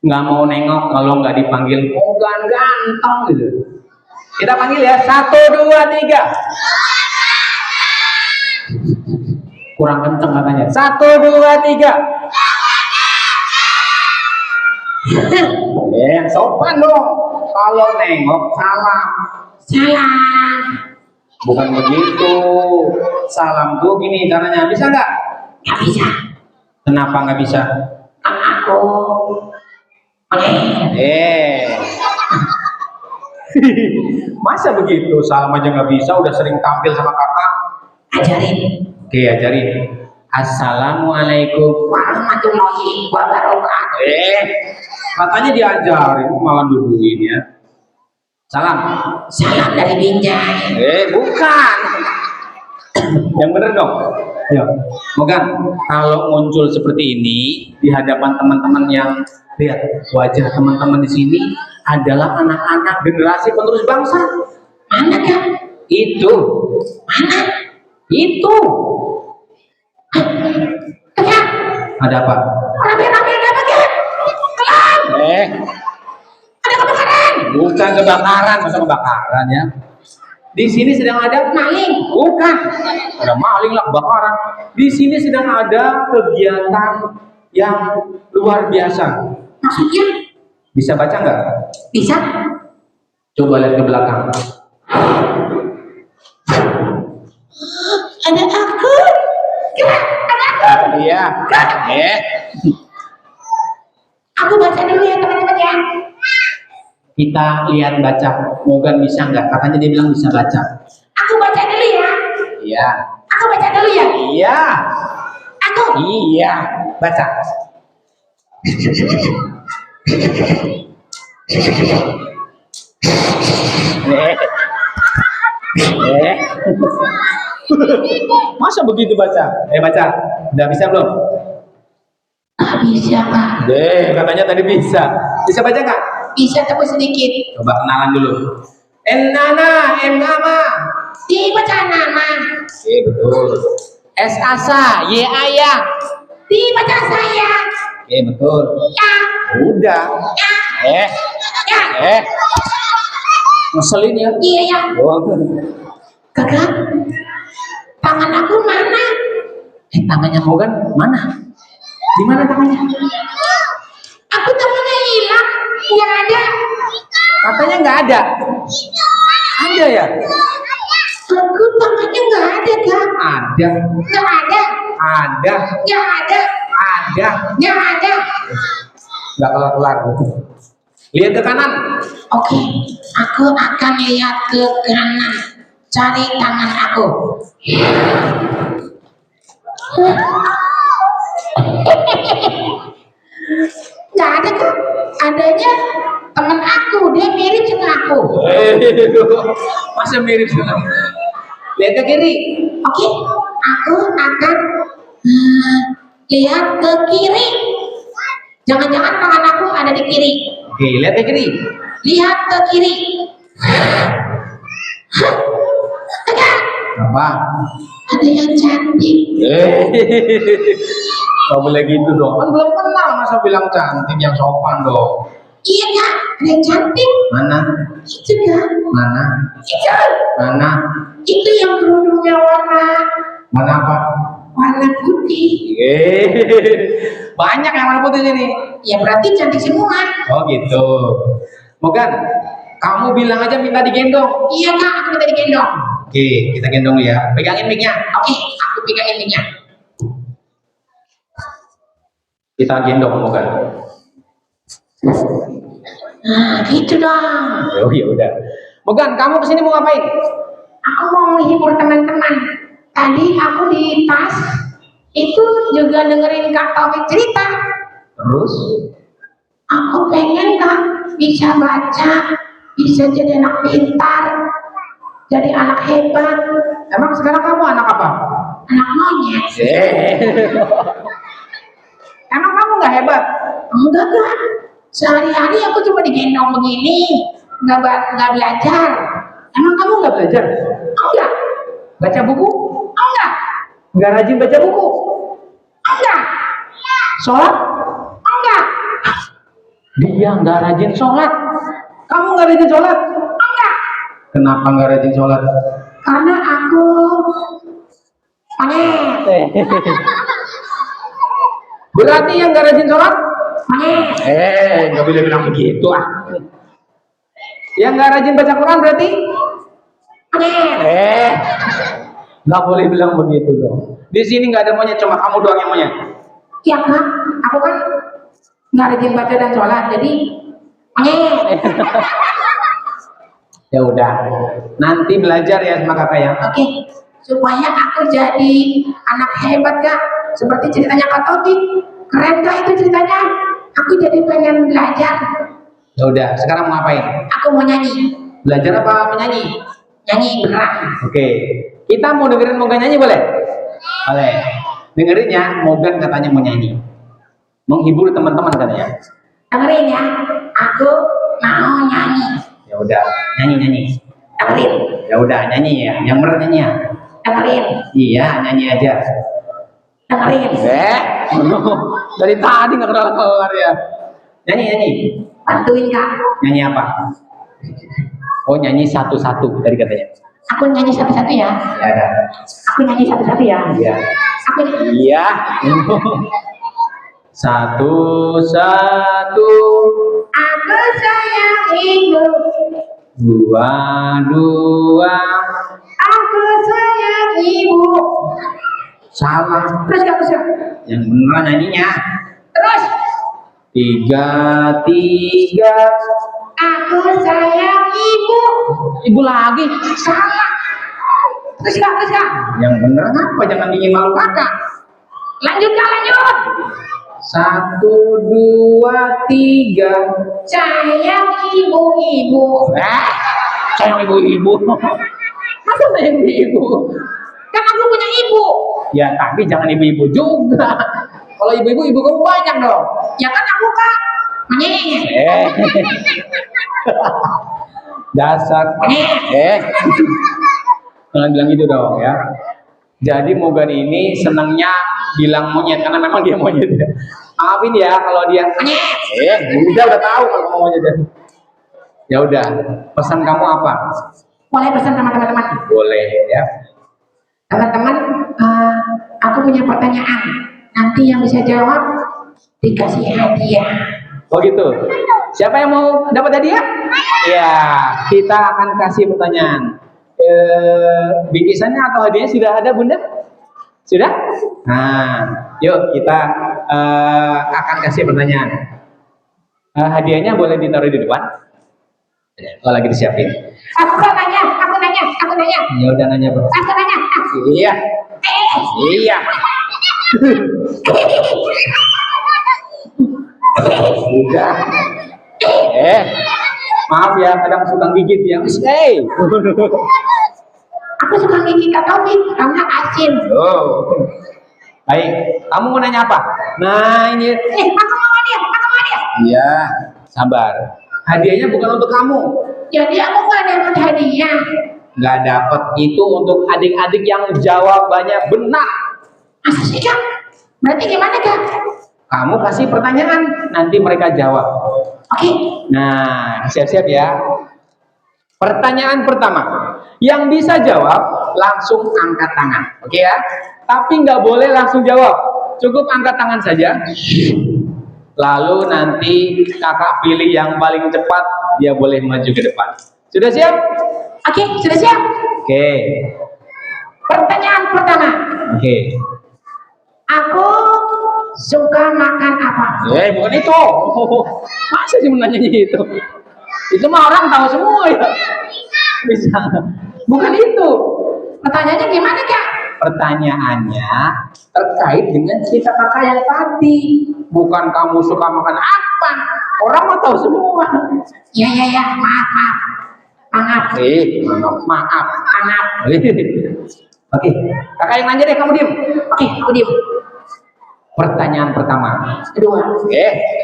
nggak mau nengok kalau nggak dipanggil Mogan ganteng gitu. Kita panggil ya, 1, 2, 3. Kurang kenceng katanya. 1, 2, 3. Sopan dong. Kalau nengok salam. Salam. Bukan begitu. Salam tuh gini caranya. Bisa nggak? Nggak bisa. Kenapa nggak bisa? Aku. Masa begitu? Salam aja nggak bisa, udah sering tampil sama kakak. Ajarin. Oke, ajarin. Assalamualaikum warahmatullahi wabarakatuh. Katanya diajarin, malah duluin ya. Salam. Salam dari Binjai. Bukan. Yang bener dong. Ayo, Mogan, kalau muncul seperti ini di hadapan teman-teman yang lihat wajah teman-teman di sini adalah anak-anak generasi penerus bangsa. Anak ya? Itu. Mana? Itu. Ada. Ada apa? Rame-rame ada apa ya? Kelan. Ada kebakaran. Bukan kebakaran, masa kebakaran ya? Di sini sedang ada Maling. bukan. Ada maling lah kebakaran. Di sini sedang ada kegiatan yang luar biasa. Maksudnya Bisa baca nggak? bisa? Coba lihat ke belakang. Ada aku. Ada aku. Iya. Aku baca dulu ya teman-teman ya. Kita lihat baca. Mogan bisa nggak? Katanya dia bilang bisa baca. Aku baca dulu ya. Iya. Aku baca dulu ya. Iya. Aku. Iya. Baca. Masa begitu baca? Baca. Udah bisa belum? Bisa Kak. Katanya tadi bisa. Bisa baca nggak? Bisa tapi sedikit. Coba kenalan dulu. Nana, Mama. Dibaca nama. Betul. S Asa, Y Ayah. Dibaca saya. Betul. Ya. Udah. Ya. Ya. Ngeselin ya. Iya ya. Oh. Kakak. Tangan aku mana? Tangannya Mogan mana? Di mana tangannya? Aku tangannya hilang. Nggak ada. Katanya nggak ada. Ada ya? Aku tangannya nggak ada Kak. Ada. Nggak ada. Ada. Nggak ada. Ada. Nggak ada. Nggak kelar-kelar. Lihat ke kanan. Oke, aku akan lihat ke kanan. Cari tangan aku. Nggak ada Kak. Adanya teman aku. Dia mirip sama aku. Masa mirip sama? Lihat ke kiri. Oke, aku akan lihat ke kiri. Jangan-jangan tangan aku ada di kiri. Oke, lihat ke kiri. Lihat ke kiri. Ada. Apa? Ada yang cantik. Gak boleh gitu dong. Kan belum kenal masa bilang cantik, yang sopan dong. Iya Kak, ada yang cantik. Mana? Itu Kak. Mana? Itu. Mana? Itu yang kerudungnya Mana apa? warna putih. Banyak yang warna putih ini. Ya berarti cantik semua. Oh gitu. Mogan, kamu bilang aja minta digendong. Iya Kak, aku minta digendong. Oke, kita gendong ya. Pegangin mic-nya. Oke, aku pegangin mic-nya. Kita gendong Mogan. Nah, gitu dong. Oh ya udah. Mogan, kamu kesini mau ngapain? Aku mau menghibur teman-teman. Tadi aku di tas itu juga dengerin Kak Taufik cerita. Terus? Aku pengen Kak bisa baca, bisa jadi anak pintar, jadi anak hebat. Emang sekarang kamu anak apa? Anak monyet. Emang kamu nggak hebat? Enggak Kak. Sehari-hari aku cuma digendong begini, nggak belajar. Emang kamu nggak belajar? Enggak. Baca buku? Enggak. Nggak rajin baca buku? Enggak. Sholat? Enggak. Dia nggak rajin sholat. Kamu nggak rajin sholat? Enggak. Kenapa nggak rajin sholat? Karena aku monyet. Berarti yang nggak rajin sholat? Monyet. Nggak boleh bilang begitu ah. Yang nggak rajin baca Quran berarti? Monyet. Nggak boleh bilang begitu dong. Di sini nggak ada monyet, cuma kamu doang yang monyet. Ya Kak, aku kan nggak rajin baca dan sholat, jadi monyet. Ya udah, nanti belajar ya sama kakak ya. Oke, supaya aku jadi anak hebat Kak, seperti ceritanya Kak Taufik. Keren Kak itu ceritanya. Aku jadi pengen belajar. Ya udah, sekarang mau ngapain? Aku mau nyanyi. Belajar apa menyanyi? Nyanyi beneran. Oke, kita mau dengerin Mogan nyanyi boleh? Boleh. Dengerin ya, Mogan katanya mau nyanyi. Menghibur teman-teman katanya. Dengerin ya, aku mau nyanyi. Ya udah, nyanyi. Dengerin. Ya udah nyanyi ya, yang bener nyanyi ya. Dengerin. Iya, nyanyi aja. Dengerin. Dari tadi nggak kelar ya. Nyanyi. Bantuin Kak. Nyanyi apa? Oh, nyanyi satu-satu tadi katanya. Aku nyanyi satu-satu ya. Ya. Aku nyanyi satu-satu ya. Iya. Aku nyanyi. Iya. Satu-satu. Aku sayang ibu. Dua. Aku sayang ibu. Salah. Terus Kak, terus Kak. Yang beneran nyanyinya. Terus. Tiga. Aku sayang ibu. Ibu lagi. Salah. Terus Kak. Yang beneran apa? Jangan bikin malu kakak. Lanjut Kak, lanjut. Satu, dua, tiga. Sayang ibu-ibu. Sayang ibu-ibu. Masa sayang ibu? Kan aku punya ibu. Ya, tapi jangan ibu-ibu juga. Kalau ibu-ibu, ibu kamu banyak dong. Ya kan aku Kak. Menye. Dasar. Jangan bilang gitu dong ya. Jadi Mogan ini senangnya bilang monyet karena memang dia monyet. Maafin ya kalau dia udah tahu kalau kamu monyet. Ya udah, pesan kamu apa? Boleh pesan sama teman-teman. Boleh ya. Teman-teman, aku punya pertanyaan. Nanti yang bisa jawab dikasih hadiah. Oh gitu. Siapa yang mau dapat hadiah? Ya, kita akan kasih pertanyaan. Bingkisannya atau hadiahnya sudah ada Bunda? Sudah? Nah, yuk kita akan kasih pertanyaan. Hadiahnya boleh ditaruh di depan. Oh, lagi disiapin. Aku nanya. Ya udah nanya bro. Aku nanya. Iya. Iya. Udah. Maaf ya, kadang suka gigit ya. Aku suka gigi Kak Taufik karena asin. Oh. Baik, kamu mau nanya apa? Nah, ini. Aku mau hadiah. Iya, sabar. Hadiahnya bukan untuk kamu. Jadi aku nggak dapat hadiah. Nggak dapat, itu untuk adik-adik yang jawabannya benar. Masa sih Kak? Berarti gimana Kak? Kamu kasih pertanyaan, nanti mereka jawab. Oke. Nah, siap-siap ya. Pertanyaan pertama, yang bisa jawab langsung angkat tangan, oke ya? Tapi nggak boleh langsung jawab, cukup angkat tangan saja. Lalu nanti kakak pilih yang paling cepat, dia boleh maju ke depan. Sudah siap? Oke, sudah siap. Oke. Pertanyaan pertama. Oke. Aku suka makan apa? Bukan itu. Masa sih menanya itu? Itu mah orang tahu semua ya. Bisa. Bukan itu. Pertanyaannya gimana Kak? Pertanyaannya terkait dengan cerita kakak yang tadi. Bukan kamu suka makan apa. Orang mah tahu semua. Ya. Maaf. Maaf. Oke, kakak yang nanya deh, kamu diem. Oke, aku diem. Pertanyaan pertama. Kedua.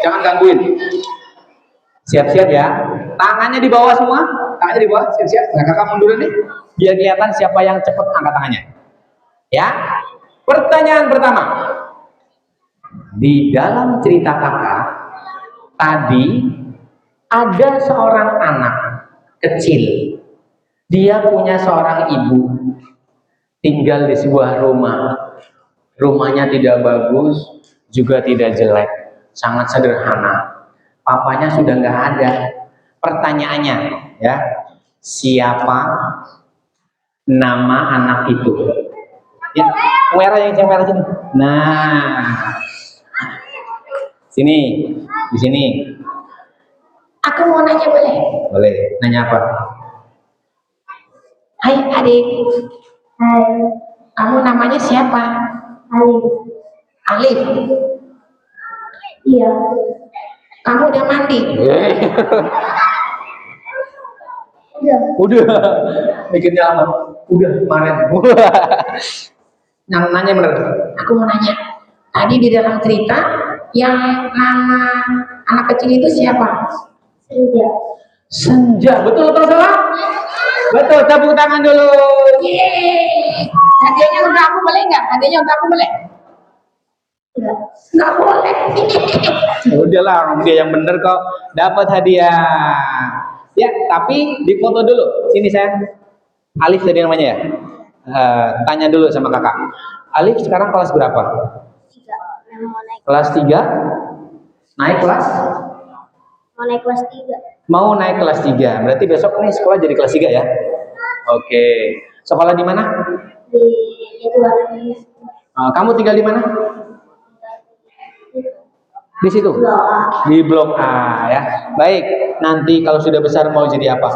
Jangan gangguin. Siap-siap ya. Tangannya di bawah semua. Tangannya di bawah. Siap-siap. Nah, kakak mundur nih. Biar kelihatan siapa yang cepat angkat tangannya. Ya. Pertanyaan pertama. Di dalam cerita kakak tadi ada seorang anak kecil. Dia punya seorang ibu. Tinggal di sebuah rumah. Rumahnya tidak bagus, juga tidak jelek. Sangat sederhana. Papanya sudah nggak ada. Pertanyaannya, ya, siapa nama anak itu? Ya, merah yang merah sini. Nah, sini, di sini. Aku mau nanya boleh? Boleh. Nanya apa? Hai adik. Hai. Kamu namanya siapa? Alif. Alif? Iya. Kamu udah mandi? Udah. Mikirnya lama. Udah kemarin. Yang nanya bener. Aku mau nanya. Tadi di dalam cerita yang nama anak kecil itu siapa? Senja. Senja. Betul atau salah? Betul, tepuk tangan dulu. Yeay. Hadiahnya untuk aku boleh nggak? Hadiahnya untuk aku boleh? Nggak boleh. Udahlah, orang dia yang bener kok dapat hadiah. Ya, tapi difoto dulu. Sini sayang. Alif tadi namanya ya. Tanya dulu sama kakak. Alif sekarang kelas berapa? 3. Mau naik Kelas 3? Naik kelas? mau naik kelas 3 Mau naik kelas 3. Berarti besok nih sekolah jadi kelas 3 ya? Oke. Sekolah di mana? di Indonesia. Kamu tinggal di mana? Di situ. Di blok A ya. Baik. Nanti kalau sudah besar mau jadi apa?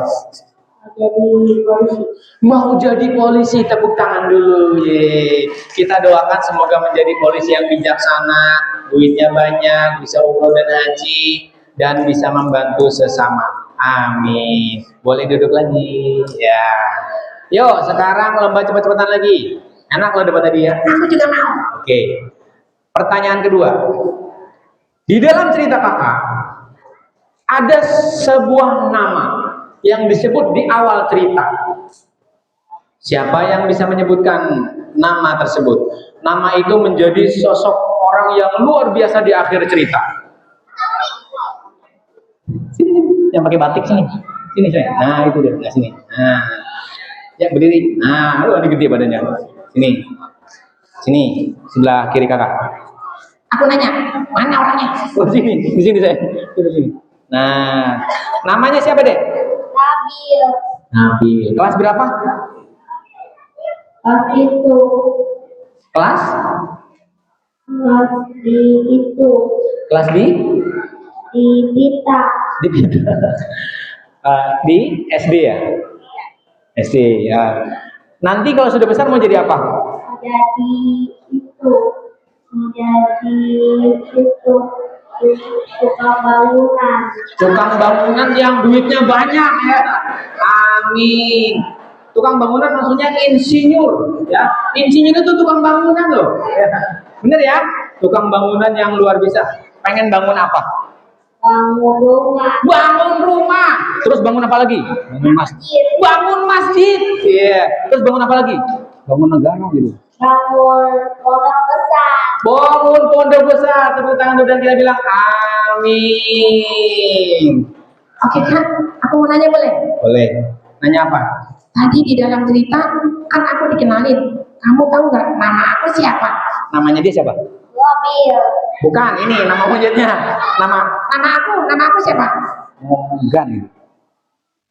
Jadi polisi. Mau jadi polisi, tepuk tangan dulu. Ye. Kita doakan semoga menjadi polisi yang bijaksana, duitnya banyak, bisa umroh dan haji, dan bisa membantu sesama. Amin. Boleh duduk lagi. Ya. Yuk, sekarang lomba cepet-cepetan lagi. Enak lo dapat hadiah? Aku juga mau. Oke. Pertanyaan kedua. Di dalam cerita kakak, ada sebuah nama yang disebut di awal cerita. Siapa yang bisa menyebutkan nama tersebut? Nama itu menjadi sosok orang yang luar biasa di akhir cerita. Sini, yang pakai batik sini. Sini saya. Nah, itu dia. Nah, sini. Nah. Ya, berdiri. Nah, lu ada gede badannya. Sini. Sini, sebelah kiri kakak. Aku nanya, mana orangnya? Oh, sini. Di sini saya. Di sini. Nah, namanya siapa, Dek? Nabil. Nabil. Kelas berapa? Pas itu Kelas? kelas di itu Kelas di? di Bita. Di di SD ya? SD ya. Nanti kalau sudah besar mau jadi apa? Ada di itu menjadi itu tukang bangunan. Tukang bangunan yang duitnya banyak ya. Amin. Tukang bangunan maksudnya insinyur ya. Insinyur itu tukang bangunan loh. Ya. Bener ya? Tukang bangunan yang luar biasa. Pengen bangun apa? Bangun rumah. Bangun rumah. Terus bangun apa lagi? Bangun masjid. Bangun masjid. Iya. Terus bangun apa lagi? Bangun negara gitu. Bangun pondok besar. Bangun pondok besar. Tepuk tangan dulu dan kita bilang amin. Oke Kak, aku mau nanya boleh? Boleh. Nanya apa? Tadi di dalam cerita kan aku dikenalin. Kamu tahu nggak nama aku siapa? Namanya dia siapa? Mobil. Bukan, ini nama monyetnya. Nama Nama aku siapa? Morgan.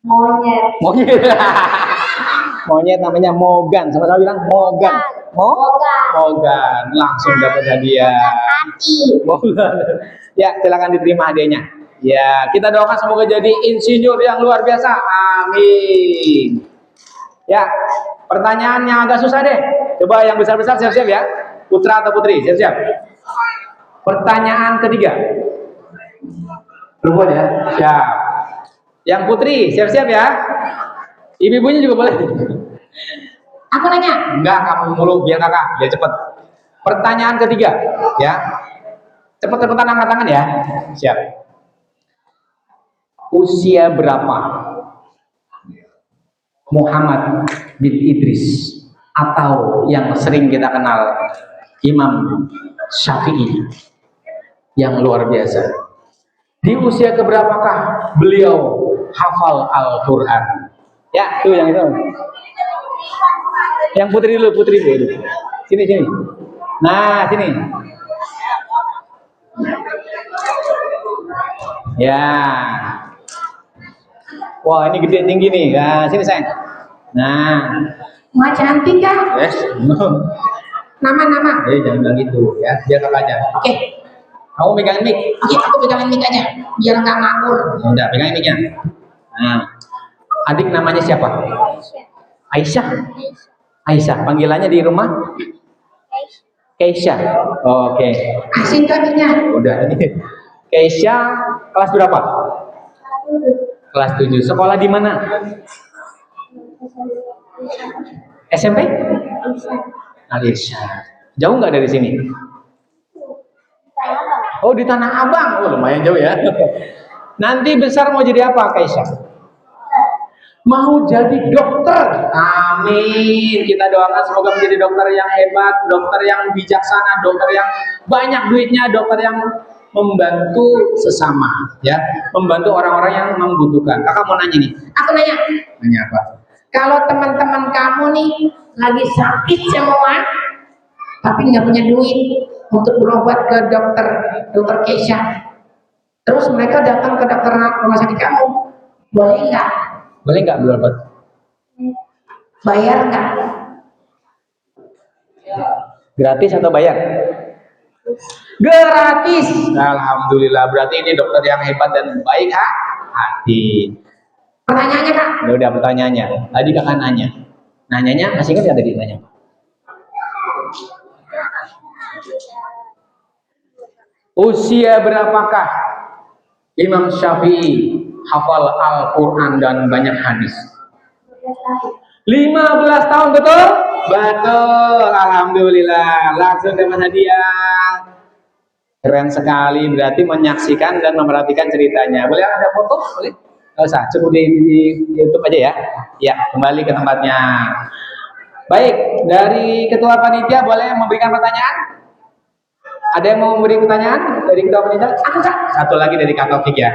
Monyet. Monyet. Monyet namanya Morgan. Sama-sama bilang Morgan. Moga. Morgan. Langsung dapat hadiah. Hati. Morgan. Ya, silakan diterima hadiahnya. Ya, kita doakan semoga jadi insinyur yang luar biasa. Amin. Ya, pertanyaan yang agak susah deh. Coba yang besar-besar siap-siap ya. Putra atau putri, siap-siap. Pertanyaan ketiga. Perempuan ya? Siap. Yang putri, siap-siap ya. Ibu-ibunya juga boleh. Aku nanya. Enggak, kamu mulu, biar kakak, biar cepet. Pertanyaan ketiga, ya. Cepet-cepetan angkat tangan ya. Siap. Usia berapa Muhammad bin Idris atau yang sering kita kenal Imam Syafi'i yang luar biasa? Di usia keberapakah beliau hafal Al-Quran? Ya, tuh yang itu. Yang putri dulu, putri dulu. Sini, sini. Nah, sini. Ya. Wah, ini gede tinggi nih. Nah, sini sayang. Nah, Wah cantik Kak. yes. Nama. Jangan bilang gitu ya. Biar kakaknya. Oke. Kamu pegang mic. Oke, aku pegangin mic aja. Biar nggak ngawur. Ya udah, pegangin mic-nya. Nah, adik namanya siapa? Aisyah. Aisyah. Panggilannya di rumah? Keisha. Oke. Asin kakinya. Udah ini. Keisha kelas berapa? Kelas 7. Sekolah di mana? SMP? Al-Irsyad. Jauh nggak dari sini? Oh, di Tanah Abang. Oh, lumayan jauh ya. Nanti besar mau jadi apa, Keisha? mau jadi dokter. Amin. Kita doakan semoga menjadi dokter yang hebat, dokter yang bijaksana, dokter yang banyak duitnya, dokter yang membantu sesama, ya, membantu orang-orang yang membutuhkan. Kakak mau nanya nih. Aku nanya, Nanya apa? kalau teman-teman kamu nih lagi sakit semua, tapi nggak punya duit untuk berobat ke dokter Keisha, terus mereka datang ke dokter rumah sakit kamu, boleh nggak? Boleh nggak berobat? Bayar nggak? Gratis atau bayar? Gratis. Alhamdulillah, berarti ini dokter yang hebat dan baik hati. Pertanyaannya kak, Ya udah pertanyaannya. Tadi kakak nanya. Nanyanya masih ingat nggak tadi nanya? Usia berapakah Imam Syafi'i hafal Al-Quran dan banyak hadis? 15 tahun, betul? Betul, alhamdulillah. Langsung dapat hadiah. Keren sekali, berarti menyaksikan dan memperhatikan ceritanya. Boleh ada foto? Boleh? Nggak usah, cukup di YouTube aja ya. Ya, kembali ke tempatnya. Baik, dari ketua panitia boleh memberikan pertanyaan? Ada yang mau memberi pertanyaan dari ketua panitia? aku kak. Satu lagi dari Kak Taufik ya.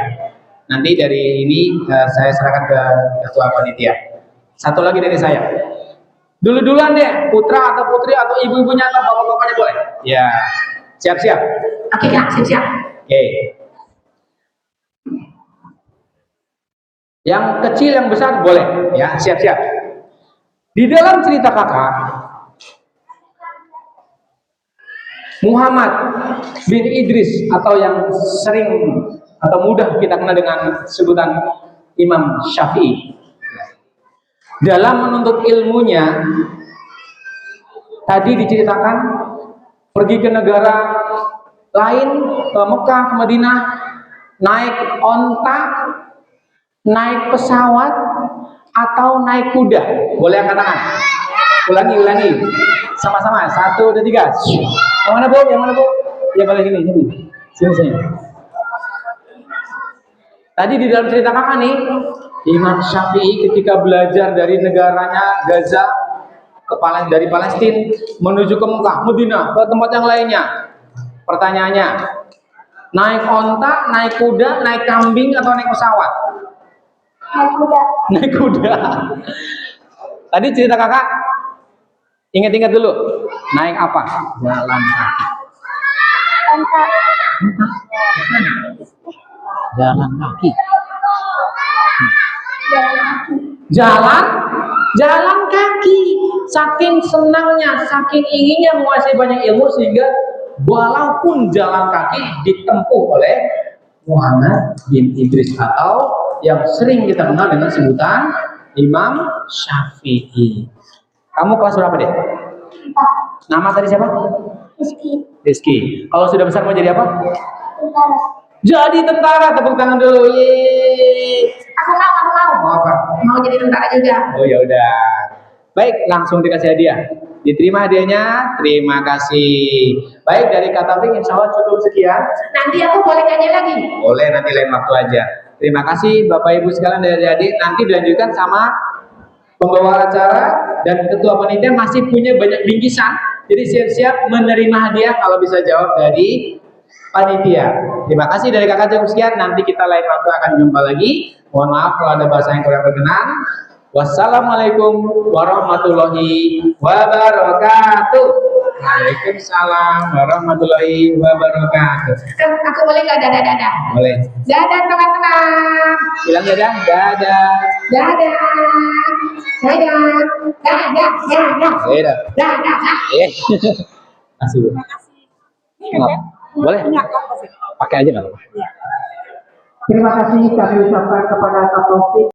Nanti dari ini saya serahkan ke ketua panitia. Satu lagi dari saya. Dulu-duluan deh, putra atau putri atau ibu-ibunya atau bapak-bapaknya boleh. Ya, siap-siap. Oke kak, siap-siap. Oke. Yang kecil, yang besar boleh. Ya, siap-siap. Di dalam cerita kakak, Muhammad bin Idris atau yang sering atau mudah kita kenal dengan sebutan Imam Syafi'i, dalam menuntut ilmunya tadi diceritakan pergi ke negara lain, ke Mekah, ke Madinah, naik onta, naik pesawat, atau naik kuda. Boleh angkat tangan? Ulangi sama-sama. 1, 2, 3. Yang mana bu? Ya boleh sini. Sini. Tadi di dalam cerita kakak nih, Imam Syafi'i ketika belajar dari negaranya Gaza dari Palestina menuju ke Mekah, Madinah, ke tempat yang lainnya. Pertanyaannya, naik onta, naik kuda, naik kambing, atau naik pesawat? Naik kuda. Tadi cerita kakak, ingat-ingat dulu. Naik apa? Jalan kaki. Jalan kaki. Jalan kaki. Saking senangnya, saking inginnya menguasai banyak ilmu sehingga walaupun jalan kaki ditempuh oleh Muhammad bin Idris atau yang sering kita kenal dengan sebutan Imam Syafi'i. Kamu kelas berapa deh? Nama tadi siapa? Rizky. Kalau sudah besar mau jadi apa? Jadi tentara. Tepuk tangan dulu. Yeay. Aku mau. Mau apa? Mau jadi tentara juga. Oh ya udah. Baik, langsung dikasih hadiah. Diterima hadiahnya. Terima kasih. Baik, dari Kak Taufik insya Allah cukup sekian. Nanti aku boleh tanya lagi. Boleh, nanti lain waktu aja. Terima kasih Bapak Ibu sekalian dari adik. Nanti dilanjutkan sama pembawa acara dan ketua panitia masih punya banyak bingkisan. Jadi siap-siap menerima hadiah kalau bisa jawab dari panitia. Terima kasih dari kakak cukup sekian. Nanti kita lain waktu akan jumpa lagi. Mohon maaf kalau ada bahasa yang kurang berkenan. Wassalamualaikum warahmatullahi wabarakatuh. Waalaikumsalam warahmatullahi wabarakatuh. Kan aku boleh nggak dadah? Boleh. Dadah teman-teman. Bilang dadah. Dadah. Dadah. Kasih. Boleh? Pakai aja nggak apa-apa. Terima kasih kami ucapkan kepada Kak Taufik